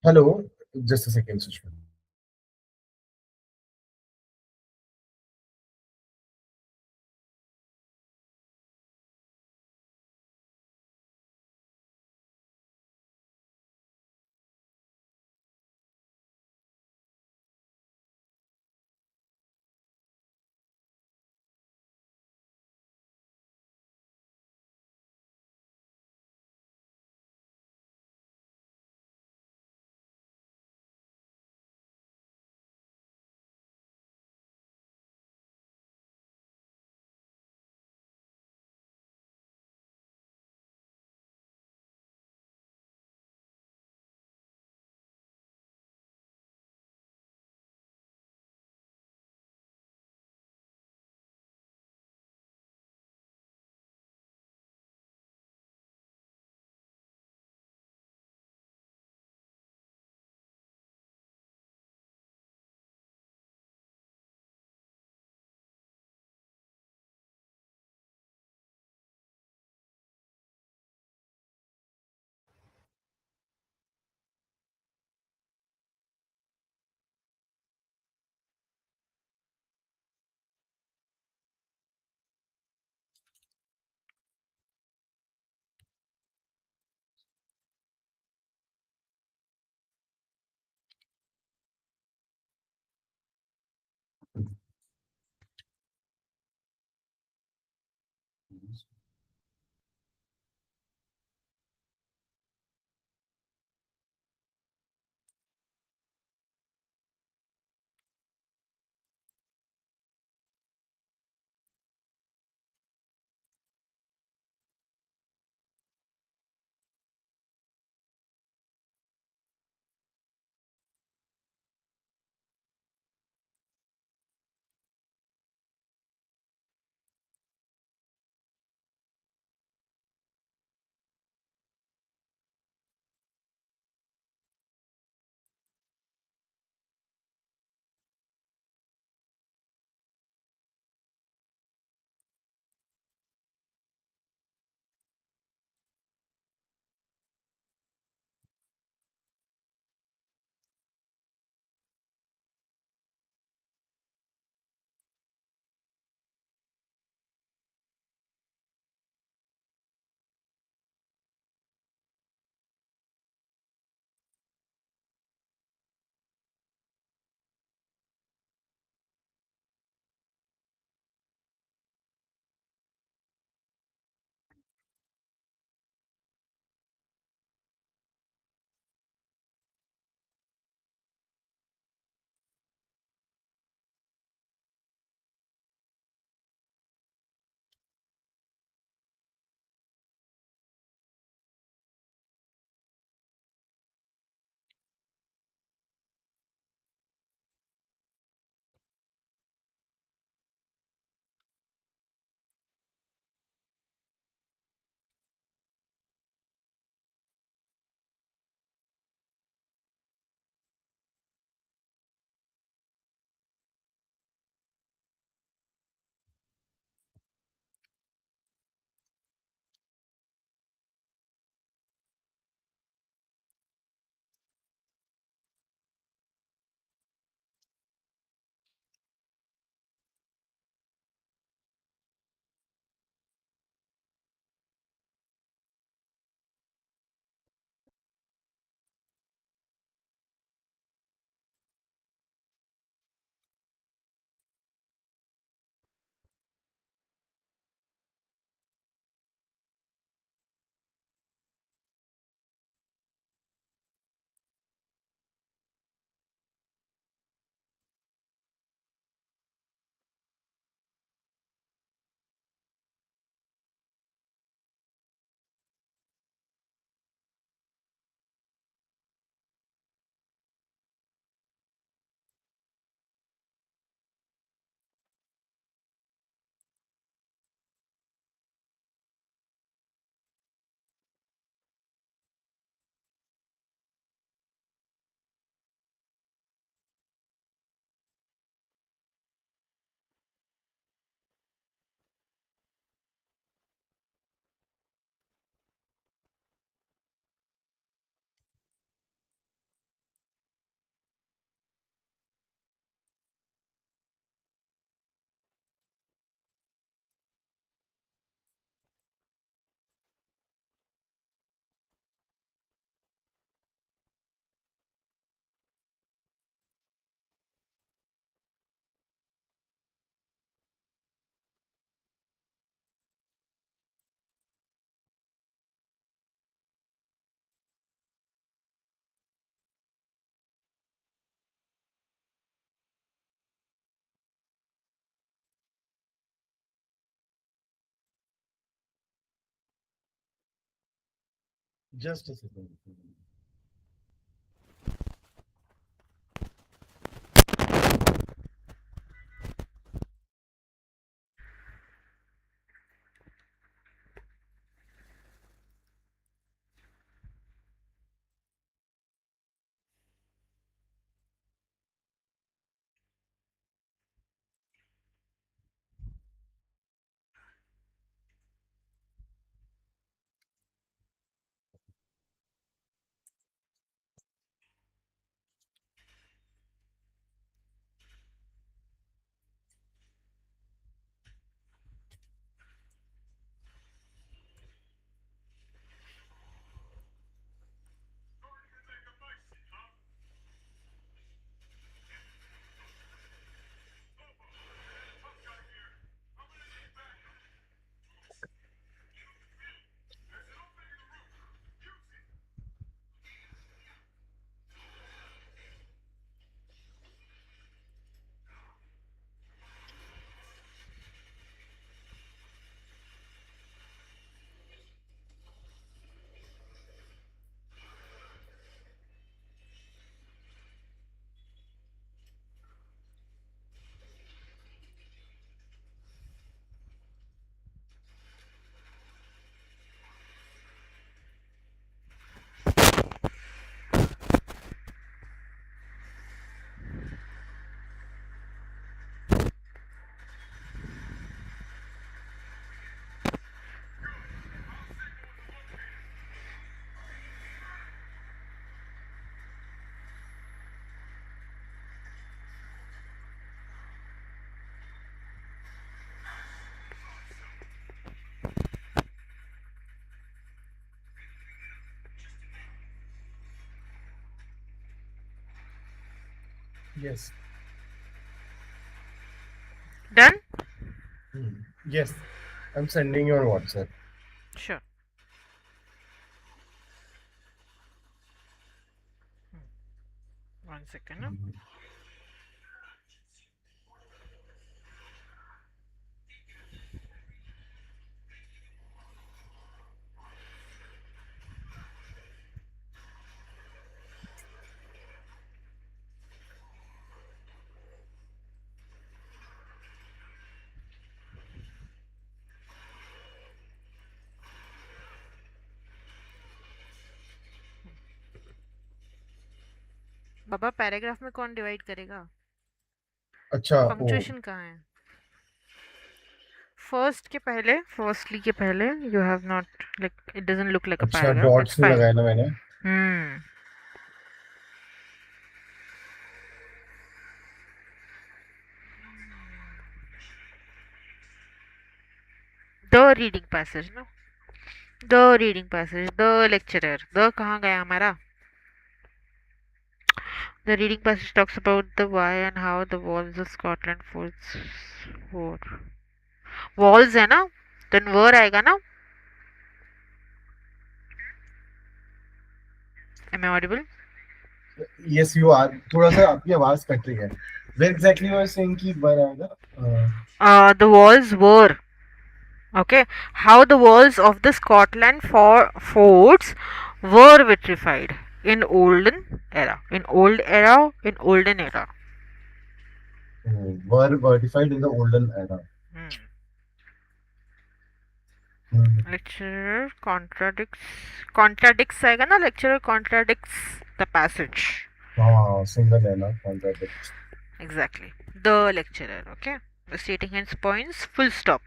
S2: Hello, just a second Sushma. Just a second. Yes.
S1: Done?
S2: Yes. I'm sending you on WhatsApp.
S1: Sure. One second. No?
S2: Mhm.
S1: Baba paragraph में कौन divide करेगा?
S2: अच्छा ओ
S1: punctuation कहाँ है? फर्स्ट के पहले, फर्स्टली के पहले you have not like it doesn't look like अ
S2: अच्छा
S1: पैराग्राफ. इट्स
S2: डॉट्स नहीं
S1: फाइन.
S2: लगाया ना मैंने.
S1: हम्म. द रीडिंग पैसेज ना. The reading passage. The lecturer. The कहाँ गया हमारा? The reading passage talks about the why and how the walls of Scotland forts war. Walls है ना? Then war आएगा ना? Am I audible?
S2: Yes you are. थोड़ा सा आपकी आवाज कट रही है. Where exactly you are saying कि एक बार आएगा.
S1: The walls were. Okay. How the walls of the Scotland forts were vitrified in olden era. In old era. In olden era.
S2: were vertified in the olden era.
S1: Hmm.
S2: Hmm.
S1: Lecturer contradicts आएगा ना. Lecturer contradicts the passage.
S2: हाँ single है ना contract.
S1: Exactly. The lecturer, okay? The stating his points, full stop.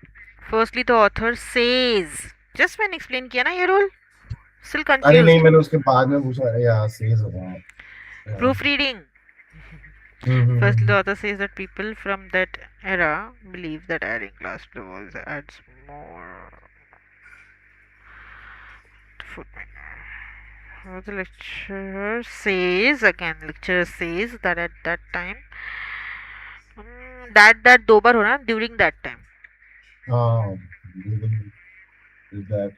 S1: Firstly, the author says. Just when explain किया ना ये rule? Still
S2: अरे नहीं
S1: confused.
S2: मैंने उसके बाद में पूछा या सेज होगा.
S1: Proofreading. Firstly, the author says that people from that era believe that adding class to the walls adds more food. The lecturer says, again, lecturer says that at that time, that दो बार होना during that time.
S2: हाँ that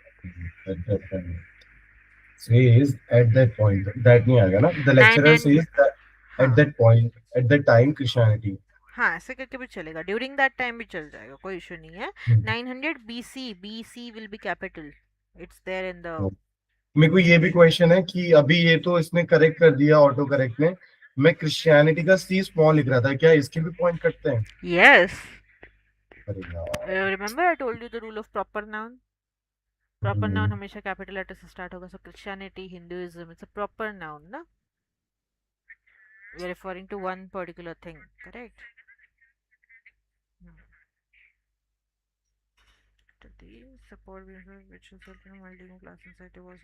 S2: at that time says at that point that नहीं आएगा ना. The
S1: Nine
S2: lecturer
S1: and
S2: says that at
S1: हाँ
S2: that point at that time Christianity.
S1: हाँ ऐसे करके भी चलेगा. ड्यूरिंग दैट टाइम भी चल जाएगा. कोई इशू नहीं है.
S2: Hmm.
S1: 900 BC. BC will be capital. It's there in the
S2: No. मेरे को ये भी क्वेश्चन है कि अभी ये तो इसने करेक्ट कर दिया ऑटो करेक्ट ने, मैं क्रिश्चियनिटी का सी स्मॉल लिख रहा था, क्या इसके भी पॉइंट कटते हैं?
S1: Yes.
S2: अरे यार।
S1: Remember I told you the rule of proper noun? Proper noun
S2: हम्म,
S1: हमेशा कैपिटल लेटर से स्टार्ट होगा. So Christianity, Hinduism, it's a proper noun, ना? We're referring to one particular thing, correct? Hmm. The support business which is certain while doing class inside was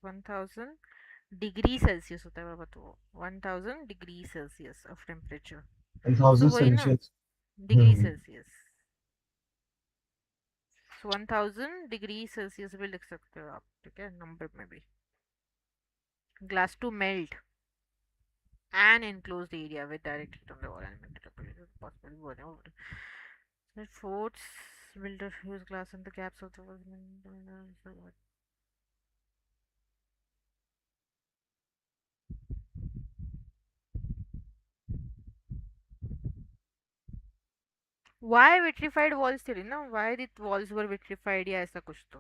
S1: 1000 degree Celsius होता है बाबा, तो 1000 degree Celsius of temperature. सो
S2: 1000
S1: वही ना,
S2: Celsius.
S1: Degree Celsius. 1000 degree Celsius भी लिख सकते हो आप, ठीक है, नंबर में भी. Glass to melt an enclosed area with direct heat on the wall and make it possible burning over. The forts builder use glass in the gaps of the wall. Why vitrified walls theory ना, why the walls were vitrified या ऐसा कुछ तो,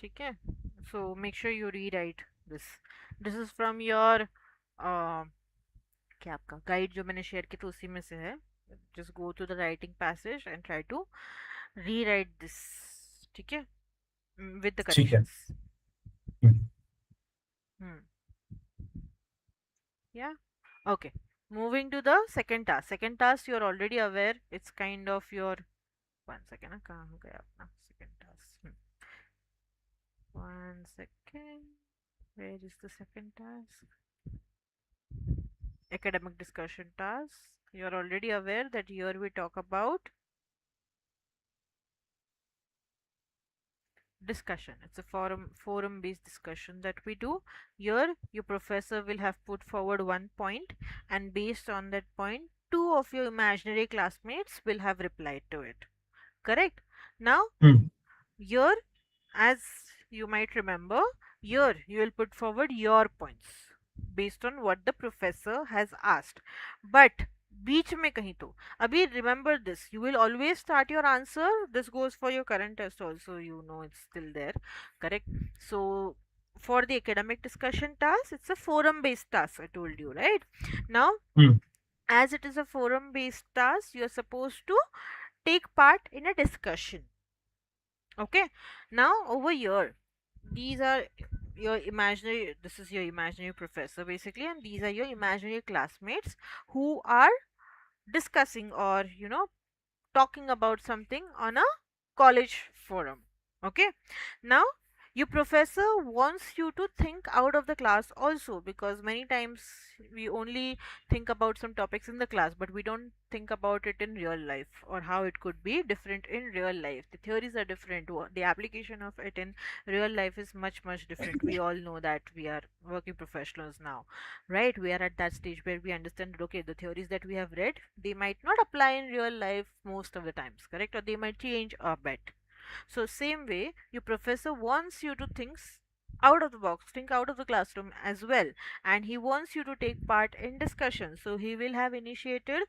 S1: ठीक है. So make sure you rewrite this. This is from your क्या आपका guide जो मैंने शेयर किया था उसी में से है. Just go to the writing passage and try to rewrite this, ठीक है, with the
S2: ठीक है।
S1: corrections. Hmm. Yeah. Okay. Moving to the second task. Second task you're already aware. It's kind of your, one second. ना कहाँ हो गया अपना second task? 1 second. Where is the second task? Academic discussion task. You're already aware that here we talk about discussion. It's a forum based discussion that we do. Here your professor will have put forward one point, and based on that point two of your imaginary classmates will have replied to it, correct. Now here, as you might remember, here you will put forward your points based on what the professor has asked. But बीच में कहीं तो, अभी remember this, you will always start your answer. This goes for your current test also, you know it's still there, correct. So for the academic discussion task, it's a forum based task, I told you, right? Now as it is a forum based task, you are supposed to take part in a discussion. Okay. Now over here, these are your imaginary, this is your imaginary professor basically, and these are your imaginary classmates who are discussing or talking about something on a college forum. Okay. Now your professor wants you to think out of the class also, because many times we only think about some topics in the class but we don't think about it in real life, or how it could be different in real life. The theories are different, the application of it in real life is much different. We all know that we are working professionals now, right? We are at that stage where we understand that, okay, the theories that we have read, they might not apply in real life most of the times, correct, or they might change a bit. So same way, your professor wants you to think out of the box, think out of the classroom as well, and he wants you to take part in discussion. So he will have initiated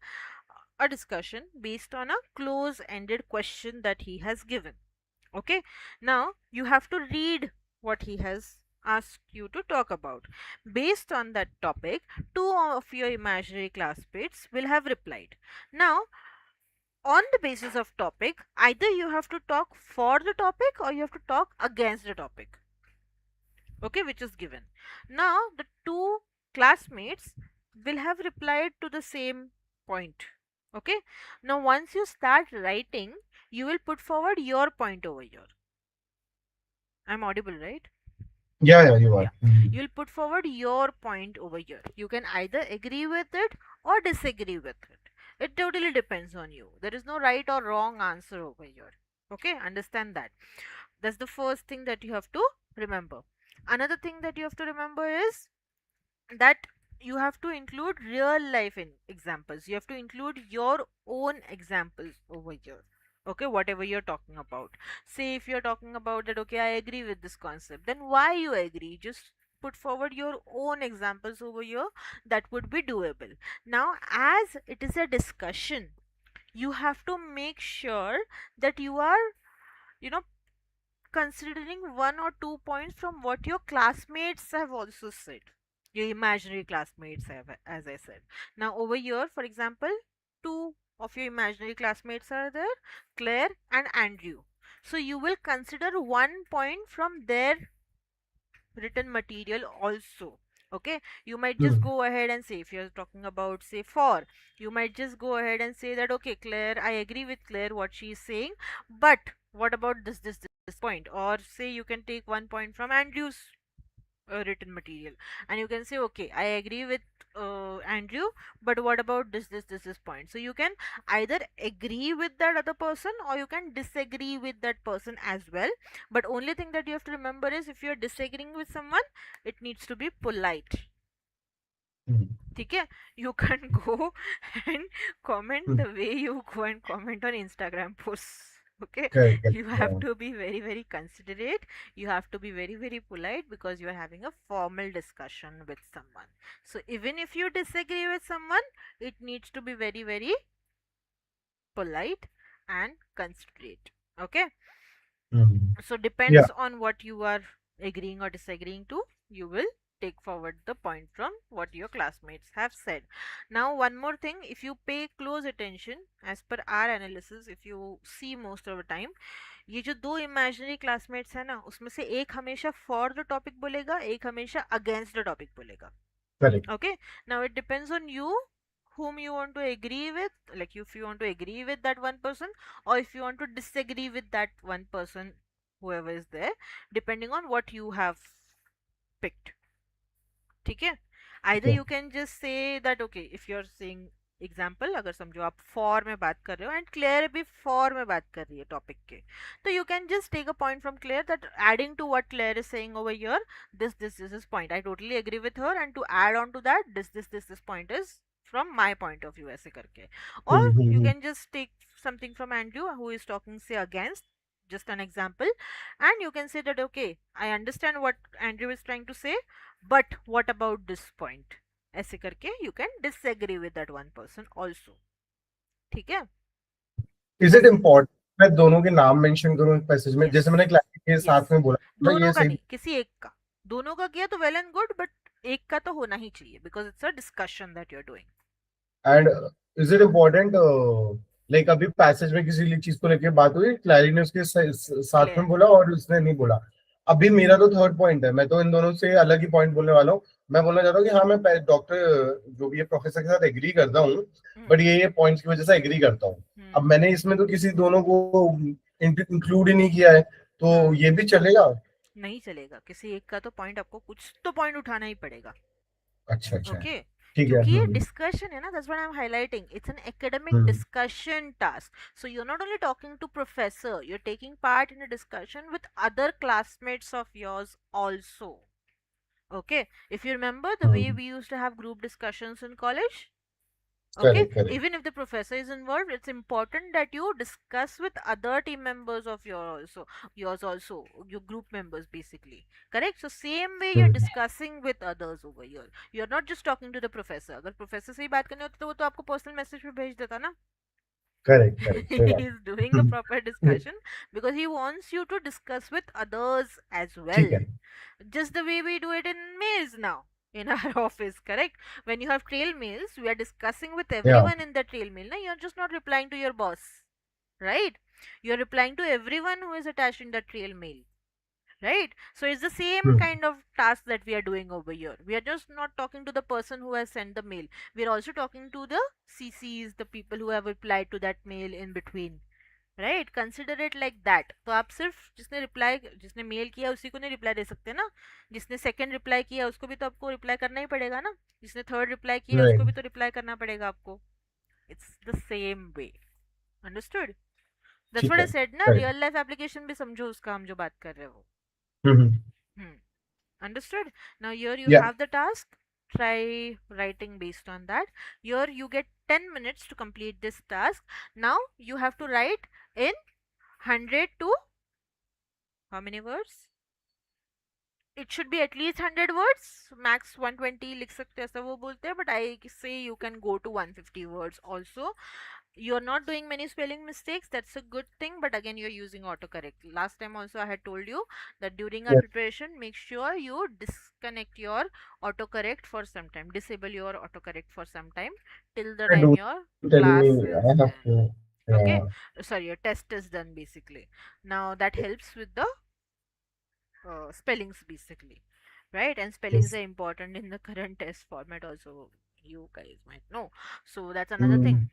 S1: a discussion based on a close-ended question that he has given. Okay, now you have to read what he has asked you to talk about. Based on that topic, two of your imaginary classmates will have replied. Now on the basis of topic, either you have to talk for the topic or you have to talk against the topic, okay, which is given. Now the two classmates will have replied to the same point. Okay, now once you start writing, you will put forward your point over here. I'm audible, right?
S2: या you are.
S1: Yeah, you'll put forward your point over here. You can either agree with it or disagree with it. It totally depends on you. There is no right or wrong answer over here. Okay, understand that. That's the first thing that you have to remember. Another thing that you have to remember is that you have to include real life in examples. You have to include your own examples over here. Okay, whatever you're talking about. Say if you're talking about that, okay, I agree with this concept, then why you agree? Just put forward your own examples over here that would be doable. Now, as it is a discussion, you have to make sure that you are, you know, considering one or two points from what your classmates have also said. Your imaginary classmates have, as I said. Now, over here, for example, two of your imaginary classmates are there, Claire and Andrew. So, you will consider one point from their written material also. Okay, you might just
S2: Hmm.
S1: go ahead and say, if you're talking about say for, you might just go ahead and say that, okay, Claire, I agree with Claire what she's saying, but what about this point? Or say you can take one point from Andrew's written material, and you can say, okay, I agree with Andrew, but what about this point? So you can either agree with that other person, or you can disagree with that person as well. But only thing that you have to remember is, if you're disagreeing with someone, it needs to be polite.
S2: Hmm.
S1: ठीक है, you can't go and comment
S2: Hmm.
S1: the way you go and comment on Instagram posts. Okay,
S2: Correct, correct.
S1: you have
S2: Yeah.
S1: to be very considerate, you have to be very polite, because you are having a formal discussion with someone. So even if you disagree with someone, it needs to be very polite and considerate. Okay,
S2: Hmm.
S1: so
S2: Yeah,
S1: depends on what you are agreeing or disagreeing to, you will take forward the point from what your classmates have said. Now, one more thing, if you pay close attention, as per our analysis, if you see most of the time, ये जो दो imaginary classmates है ना, उसमें से एक हमेशा for the topic बोलेगा, एक हमेशा अगेंस्ट द टॉपिक बोलेगा.
S2: correct.
S1: Okay, now it depends on you whom you want to agree with, like if you want to agree with that one person, or if you want to disagree with that one person, whoever is there, depending on what you have picked. ठीक है, either
S2: Okay.
S1: you can just say that, okay, if you're saying example, अगर समझो आप for में बात कर रहे हो एंड क्लियर भी फॉर में बात कर रही है टॉपिक के, तो you can just take a point from Claire that adding to what Claire is saying over here, this is point, I totally agree with her, and to add on to that, this point is from my point of view, ऐसे करके. और you
S2: Mm-hmm.
S1: Can just take something from Andrew who is talking say against, just an example, and you can say that, okay, I understand what Andrew is trying to say, but what about this point, ऐसे करके you can disagree with that one person also. ठीक है,
S2: is it
S1: ऐसे.
S2: Important मैं दोनों के नाम mention करूं एक पैसेज में,
S1: यस,
S2: जैसे मैंने क्लास के
S1: यस,
S2: साथ में बोला था
S1: दोनों
S2: ये
S1: का
S2: सही?
S1: नहीं, किसी एक का. दोनों का किया तो वेल एंड गुड, बट एक का तो होना ही चाहिए, because it's a discussion that you are doing.
S2: And is it important, like अभी पैसेज में किसी चीज को लेके बात हुई, क्लैरी ने उसके साथ में
S1: क्लियर.
S2: बोला और उसने नहीं बोला. अभी मेरा तो थर्ड पॉइंट है, मैं तो इन दोनों से अलग ही पॉइंट बोलने वाला हूँ. मैं बोलना चाहता हूँ कि हाँ मैं डॉक्टर जो भी है प्रोफेसर के साथ एग्री करता हूँ, बट
S1: हम्म.
S2: ये पॉइंट्स की वजह से एग्री करता हूँ. अब
S1: हम्म.
S2: मैंने इसमें तो किसी दोनों को इंक्लूड ही नहीं किया है, तो
S1: हाँ,
S2: ये भी चलेगा?
S1: नहीं चलेगा, किसी एक का तो पॉइंट, आपको कुछ तो पॉइंट उठाना ही पड़ेगा.
S2: अच्छा अच्छा.
S1: ओके,
S2: ठीक है.
S1: क्योंकि ये डिस्कशन है ना, that's what I am highlighting, it's an academic
S2: hmm.
S1: Discussion task. So you are not only talking to professor, you are taking part in a discussion with other classmates of yours also. Okay, if you remember the way
S2: hmm.
S1: we used to have group discussions in college. Okay,
S2: correct correct.
S1: even if the professor is involved, it's important that you discuss with other team members of yours also, your group members basically. Correct, so same way you're discussing with others over here, you're not just talking to the professor. अगर professor से ही बात करनी होती तो वो तो आपको personal message पे भेज देता ना.
S2: करेक्ट करेक्ट,
S1: He
S2: सही बात.
S1: is doing a proper discussion because he wants you to discuss with others as well,
S2: ठीक है.
S1: just the way we do it in mails now in our office. Correct, when you have trail mails, we are discussing with
S2: या.
S1: everyone in the trail mail. Now you're just not replying to your boss, right? You're replying to everyone who is attached in the trail mail, right? So it's the same kind of task that we are doing over here. We are just not talking to the person who has sent the mail, we are also talking to the CCs, the people who have replied to that mail in between. Right, consider it like that. तो आप सिर्फ जिसने reply, जिसने mail किया उसी को नहीं reply दे सकते ना. जिसने सेकंड रिप्लाई किया उसको भी तो आपको रिप्लाई करना ही पड़ेगा ना. जिसने थर्ड रिप्लाई किया उसको
S2: राइट.
S1: भी तो रिप्लाई करना पड़ेगा आपको. It's the same way. Understood? That's
S2: ठीक
S1: व्हाट आई
S2: है.
S1: सेड ना,
S2: करेक्ट.
S1: रियल लाइफ एप्लीकेशन भी समझो उसका, हम जो बात कर रहे हो.
S2: हम्म.
S1: हम्म. Understood? Now here you
S2: या.
S1: have the task. Try writing based on that. Here you get 10 minutes to complete this task. Now you have to write in 100 to how many words? it should be at least 100 words, max 120 लिख सकते हैं, ऐसा वो बोलते हैं, but I say you can go to 150 words also. You're not doing many spelling mistakes, that's a good thing, but again you're using autocorrect. Last time also I had told you that during our
S2: Yes,
S1: preparation make sure you disconnect your autocorrect for some time, disable your autocorrect for some time till the
S2: I
S1: time
S2: do
S1: your
S2: tell me
S1: class
S2: I
S1: is
S2: have
S1: done.
S2: to.
S1: Okay,
S2: Yeah.
S1: sorry, your test is done basically. Now that helps with the spellings basically, right? And spellings
S2: Yes.
S1: are important in the current test format also, you guys might know. So that's another thing.
S2: Mm,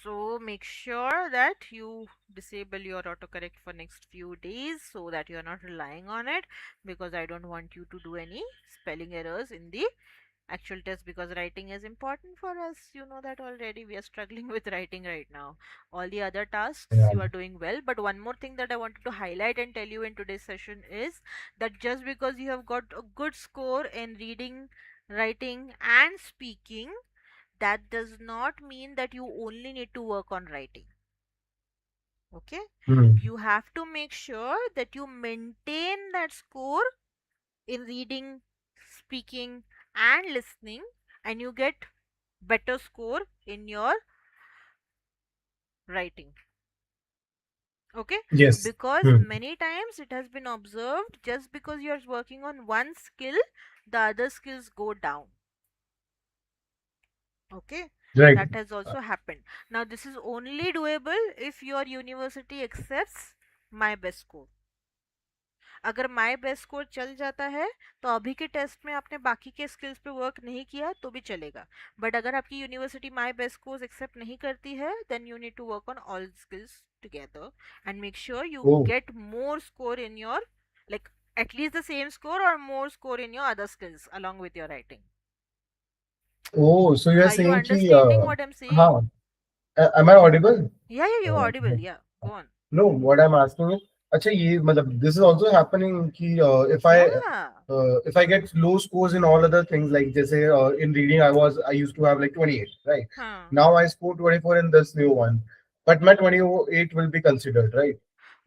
S1: So make sure that you disable your autocorrect for next few days so that you are not relying on it, because I don't want you to do any spelling errors in the actual test, because writing is important for us, you know that already. We are struggling with writing right now. All the other tasks
S2: yeah.
S1: you are doing well, but one more thing that I wanted to highlight and tell you in today's session is that just because you have got a good score in reading, writing and speaking, that does not mean that you only need to work on writing. Okay,
S2: Mm,
S1: you have to make sure that you maintain that score in reading, speaking and listening, and you get better score in your writing. Okay,
S2: yes.
S1: because
S2: Mm,
S1: many times it has been observed, just because you are working on one skill, the other skills go down. Okay,
S2: right.
S1: that has also happened. Now this is only doable if your university accepts my best score. अगर माई best score चल जाता है तो अभी के test में आपने बाकी के स्किल्स पे वर्क नहीं किया तो भी चलेगा, बट अगर आपकी university my best score accept नहीं करती है, then you need to work on all skills together and make sure you
S2: Oh,
S1: get more score in your, like at least the same score or more score in your other skills along with your writing.
S2: oh, so you are
S1: Are you
S2: saying कि
S1: understanding what I'm saying?
S2: हाँ, am I audible?
S1: Yeah, yeah, you're
S2: Uh,
S1: audible, yeah, go on.
S2: no, what I'm asking is, अच्छा ये मतलब this is also happening कि
S1: Yeah.
S2: if I get low scores in all other things like जैसे in reading I used to have like 28, right?
S1: हाँ,
S2: Now I scored 24 in this new one, but my 28 will be considered, right?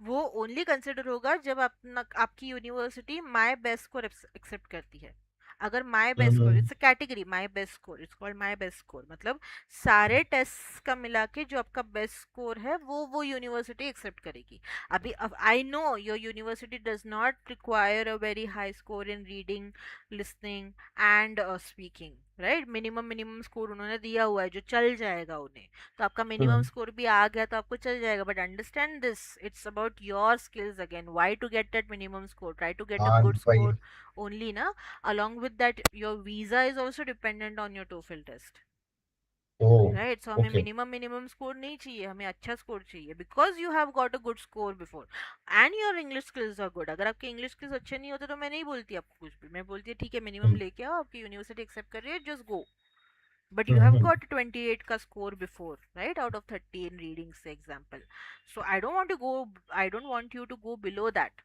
S1: वो only consider होगा जब आपकी university my best score accept करती है। अगर my best score,
S2: Mm-hmm.
S1: It's a category, my best score, it's called my best score, मतलब सारे test का मिला के जो आपका बेस्ट स्कोर है वो यूनिवर्सिटी एक्सेप्ट करेगी। अभी अब I know your university does not require a very high score in reading, listening and speaking, right? Minimum minimum score उन्होंने दिया हुआ है जो चल जाएगा उन्हें, तो आपका मिनिमम
S2: Mm-hmm.
S1: स्कोर भी आ गया तो आपको चल जाएगा, but understand this, it's about your skills again, why to get that minimum score, try to get a
S2: हाँ
S1: गुड
S2: भाई.
S1: Score only na. Along with that your visa is also dependent on your TOEFL test,
S2: Oh,
S1: right? So हमें
S2: okay.
S1: Minimum score नहीं चाहिए, हमें अच्छा score चाहिए, because you have got a good score before and your English skills are good. अगर आपके English skills अच्छे नहीं होते तो मैं नहीं बोलती आपको कुछ भी, मैं बोलती है ठीक है मिनिमम
S2: Mm-hmm.
S1: लेके आओ, आपकी यूनिवर्सिटी एक्सेप्ट कर रही है, just go. But you have
S2: Mm-hmm.
S1: got 28 ka score before, right? Out of 30 in reading, say example. So I don't want you to go below that.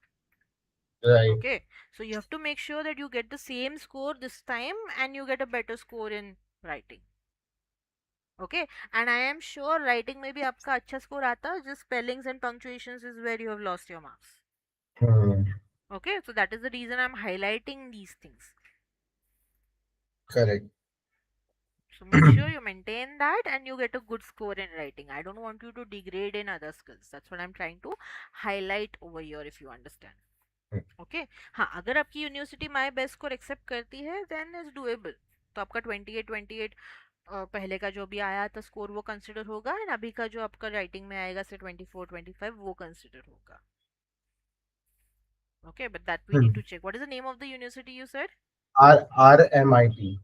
S2: Right.
S1: Okay. So you have to make sure that you get the same score this time and you get a better score in writing. Okay. And I am sure writing में भी आपका अच्छा score आता, just spellings and punctuations is where you have lost your marks.
S2: Mm,
S1: Okay. So that is the reason I'm highlighting these things.
S2: correct.
S1: So make sure you maintain that and you get a good score in writing. I don't want you to degrade in other skills. That's what I'm trying to highlight over here, if you understand. Okay हाँ, अगर आपकी university my best score accept करती है then is doable. तो आपका 28 पहले का जो भी आया था स्कोर वो कंसिडर होगा, एंड अभी का जो आपका राइटिंग में आएगा से 24 25 वो कंसिडर होगा। Okay, but that we need
S2: Hmm.
S1: To check. What is the name of the university you said?
S2: RMIT.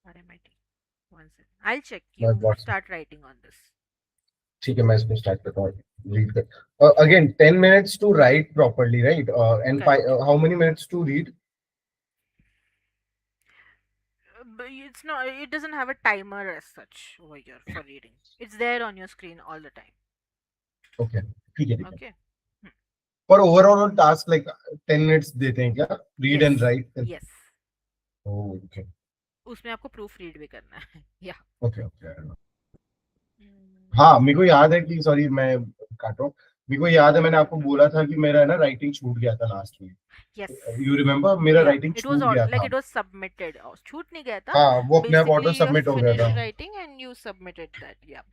S1: RMIT, one second, I check,
S2: That's
S1: you
S2: what's.
S1: Start writing on this.
S2: ठीक है मैं इसको start करता हूँ. Read कर. Again, 10 minutes to write properly, right? And
S1: correct.
S2: how many minutes to read?
S1: It's not, it doesn't have a timer as such over here for reading, it's there on your screen all the time।
S2: Okay. ठीक है ठीक है.
S1: Okay।
S2: For overall task like 10 minutes देते हैं क्या? Read
S1: yes,
S2: and write.
S1: Yes,
S2: Oh, okay.
S1: उसमें आपको proof read भी करना है या
S2: Okay, okay. हाँ मेरे को याद है कि सॉरी मैं काट रहा हूँ. मेरे को याद है मैंने आपको बोला था कि मेरा है ना राइटिंग छूट गया था लास्ट में।
S1: Yes.
S2: यू रिमेम्बर मेरा
S1: Yeah,
S2: राइटिंग
S1: it was
S2: छूट
S1: all
S2: गया
S1: like
S2: था।
S1: it was submitted. छूट नहीं गया था.
S2: हाँ वो अपने आप auto
S1: Basically, you have
S2: submit हो गया था।
S1: finished writing and you submitted that. Yeah,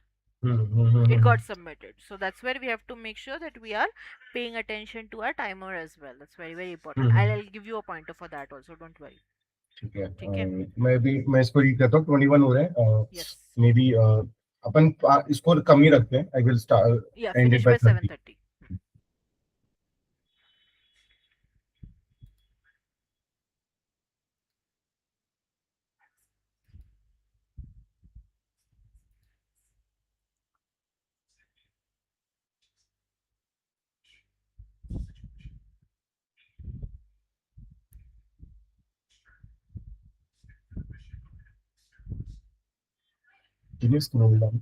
S1: it
S2: hmm.
S1: got submitted. So that's where we have to make sure that we are paying attention to our timer as well. That's very very important.
S2: Hmm,
S1: I'll give you a pointer for that also. Don't worry.
S2: ठीक है।
S1: Okay.
S2: मैं इसको read करता हूँ। 21 हो रहे हैं।
S1: Yes.
S2: May be अपन इसको कम ही रखते हैं। I will
S1: Yeah.
S2: Start and it
S1: Finish
S2: by
S1: by
S2: 30।
S1: 7:30.
S2: Can you scroll down?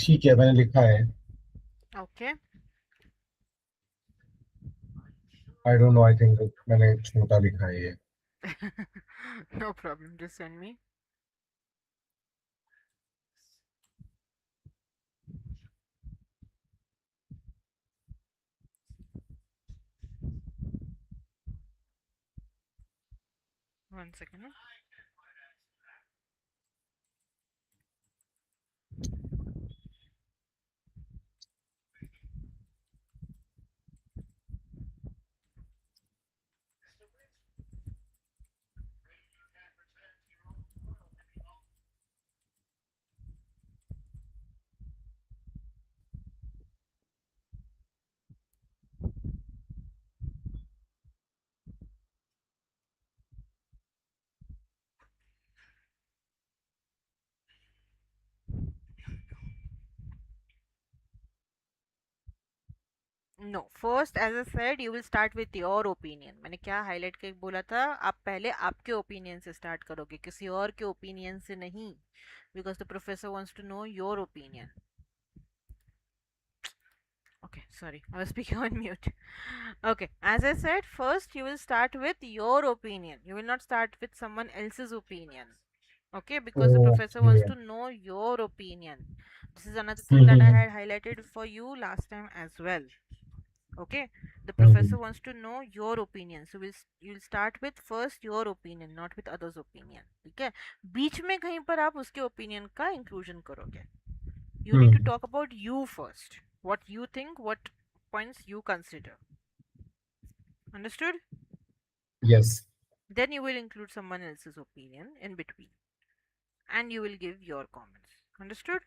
S2: ठीक है, मैंने लिखा है.
S1: Okay.
S2: I don't know, I think मैंने छोटा लिखा है ये.
S1: No problem. Just send me. One second. No, first as I said you will start with your opinion. मैंने क्या हाईलाइट करके बोला था, आप पहले आपके ओपिनियन से स्टार्ट करोगे, किसी और के ओपिनियन से नहीं, because the professor wants to know your opinion. Okay, sorry, I was speaking on mute. Okay, as I said, first you will start with your opinion. You will not start with someone else's opinion. Okay, because the professor
S2: okay.
S1: wants to know your opinion. This is another thing that I had highlighted for you last time as well. Okay, the professor wants to know your opinion, so you'll start with first your opinion, not with others opinion. ठीक है, बीच में कहीं पर आप उसके opinion का inclusion करोगे. You need to talk about you first, what you think, what points you consider. Understood?
S2: Yes.
S1: Then you will include someone else's opinion in between, and you will give your comments. Understood?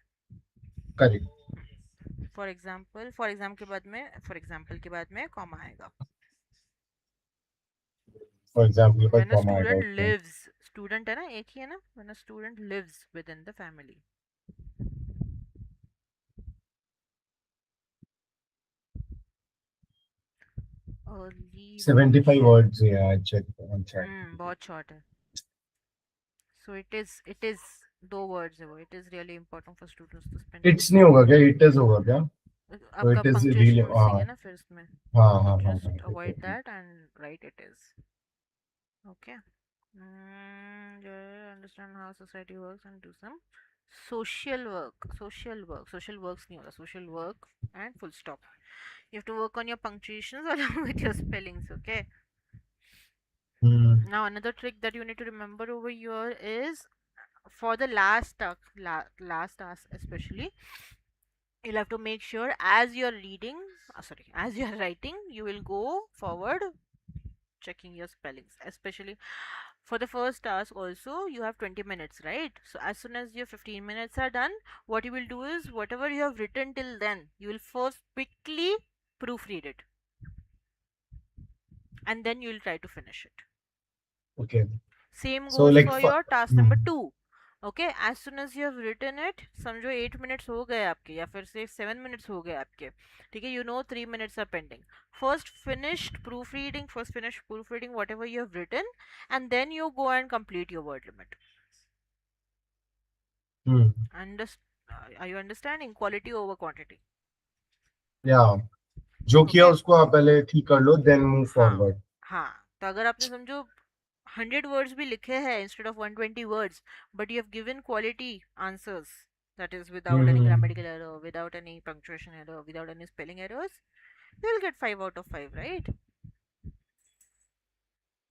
S2: Correct.
S1: For example के बाद में comma आएगा.
S2: For example का
S1: When a
S2: comma आएगा
S1: student
S2: उसमें.
S1: lives, student है ना, एक ही है ना, when a student lives within the family. Early
S2: 75
S1: vacation.
S2: Words है, आई चेक ऑन चैट.
S1: बहुत short है. So it is दो words है वो. It is really important for students to spend two
S2: it's नहीं होगा
S1: minutes.
S2: क्या, इट इज होगा क्या? तो
S1: आपका
S2: इट इज रियली.
S1: punctuation
S2: हाँ
S1: missing है ना फिर इसमें.
S2: हाँ
S1: So
S2: हाँ हाँ
S1: just avoid
S2: हाँ.
S1: that and write it is. Okay. You understand how society works and do some social work. Social works नहीं होता. Social work and full stop. You have to work on your punctuations along with your spellings. Okay. Now another trick that you need to remember over here is for the last task especially, you'll have to make sure as you're reading, as you're writing, you will go forward checking your spellings, especially for the first task. Also you have 20 minutes, right? So as soon as your 15 minutes are done, what you will do is whatever you have written till then, you will first quickly proofread it, and then you will try to finish it.
S2: Okay.
S1: Same
S2: so
S1: goes
S2: like.
S1: for your task number 2. Okay, as soon as you have written it, समझो 8 minutes हो गए आपके, या फिर से 7 minutes हो गए आपके, ठीक है, you know 3 minutes are pending. First finish proofreading whatever you have written, and then you go and complete your word limit. Are you understanding? Quality over quantity.
S2: या, जो किया
S1: Okay.
S2: उसको आप पहले ठीक कर लो, देन मूव
S1: हाँ
S2: फॉरवर्ड.
S1: हाँ, तो अगर आपने समझो 100 words भी लिखे हैं instead of 120 words, but you have given quality answers, that is without any grammatical error, without any punctuation error, without any spelling errors, you will get 5 out of 5, right?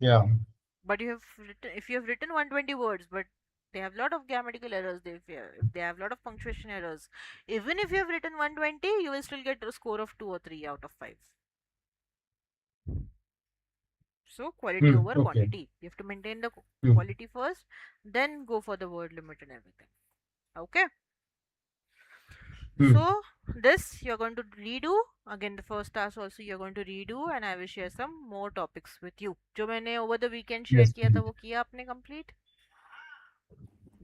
S2: या.
S1: But if you have written 120 words, but they have a lot of grammatical errors, if they have a lot of punctuation errors, even if you have written 120, you will still get a score of 2 or 3 out of 5. So quality over
S2: okay.
S1: quantity. You have to maintain the quality first, then go for the word limit and everything. Okay. So this you're going to redo again. The first task also you're going to redo, and I will share some more topics with you. जो मैंने over the weekend share
S2: yes
S1: किया था
S2: please.
S1: वो किया आपने complete?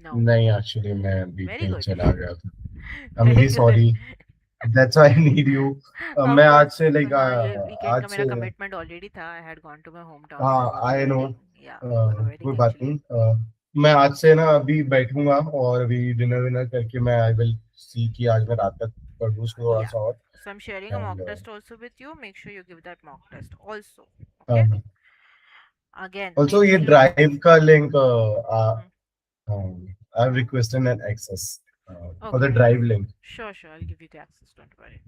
S1: No.
S2: नहीं, actually मैं अभी
S1: Very
S2: कहीं
S1: good.
S2: चला गया था. I am
S1: Very
S2: really
S1: good.
S2: Sorry. That's why I need you. मैं
S1: Of
S2: आज
S1: course.
S2: से लाइक,
S1: हाँ, ये weekend का
S2: आज
S1: मेरा
S2: से.
S1: commitment already था. I had gone to my hometown
S2: हाँ,
S1: for a
S2: I know.
S1: wedding. Yeah, for a wedding
S2: कोई बात
S1: actually.
S2: नहीं. मैं आज से ना अभी बैठूंगा और अभी डिनर विनर करके मैं आई विल सी कि आज मैं रात तक पढ़ूँ उसको थोड़ा
S1: Yeah.
S2: सा और
S1: So I'm sharing a
S2: and
S1: mock test also with you. Make sure you give that mock test also. Okay. Again,
S2: also
S1: make
S2: ये
S1: sure.
S2: ड्राइव का link
S1: Mhm.
S2: I have
S1: Mhm.
S2: Requested an access for the
S1: Okay.
S2: Drive link.
S1: Sure, sure. I'll give you the access. Don't worry.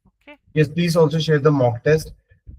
S1: Okay.
S2: Yes, please also share the mock test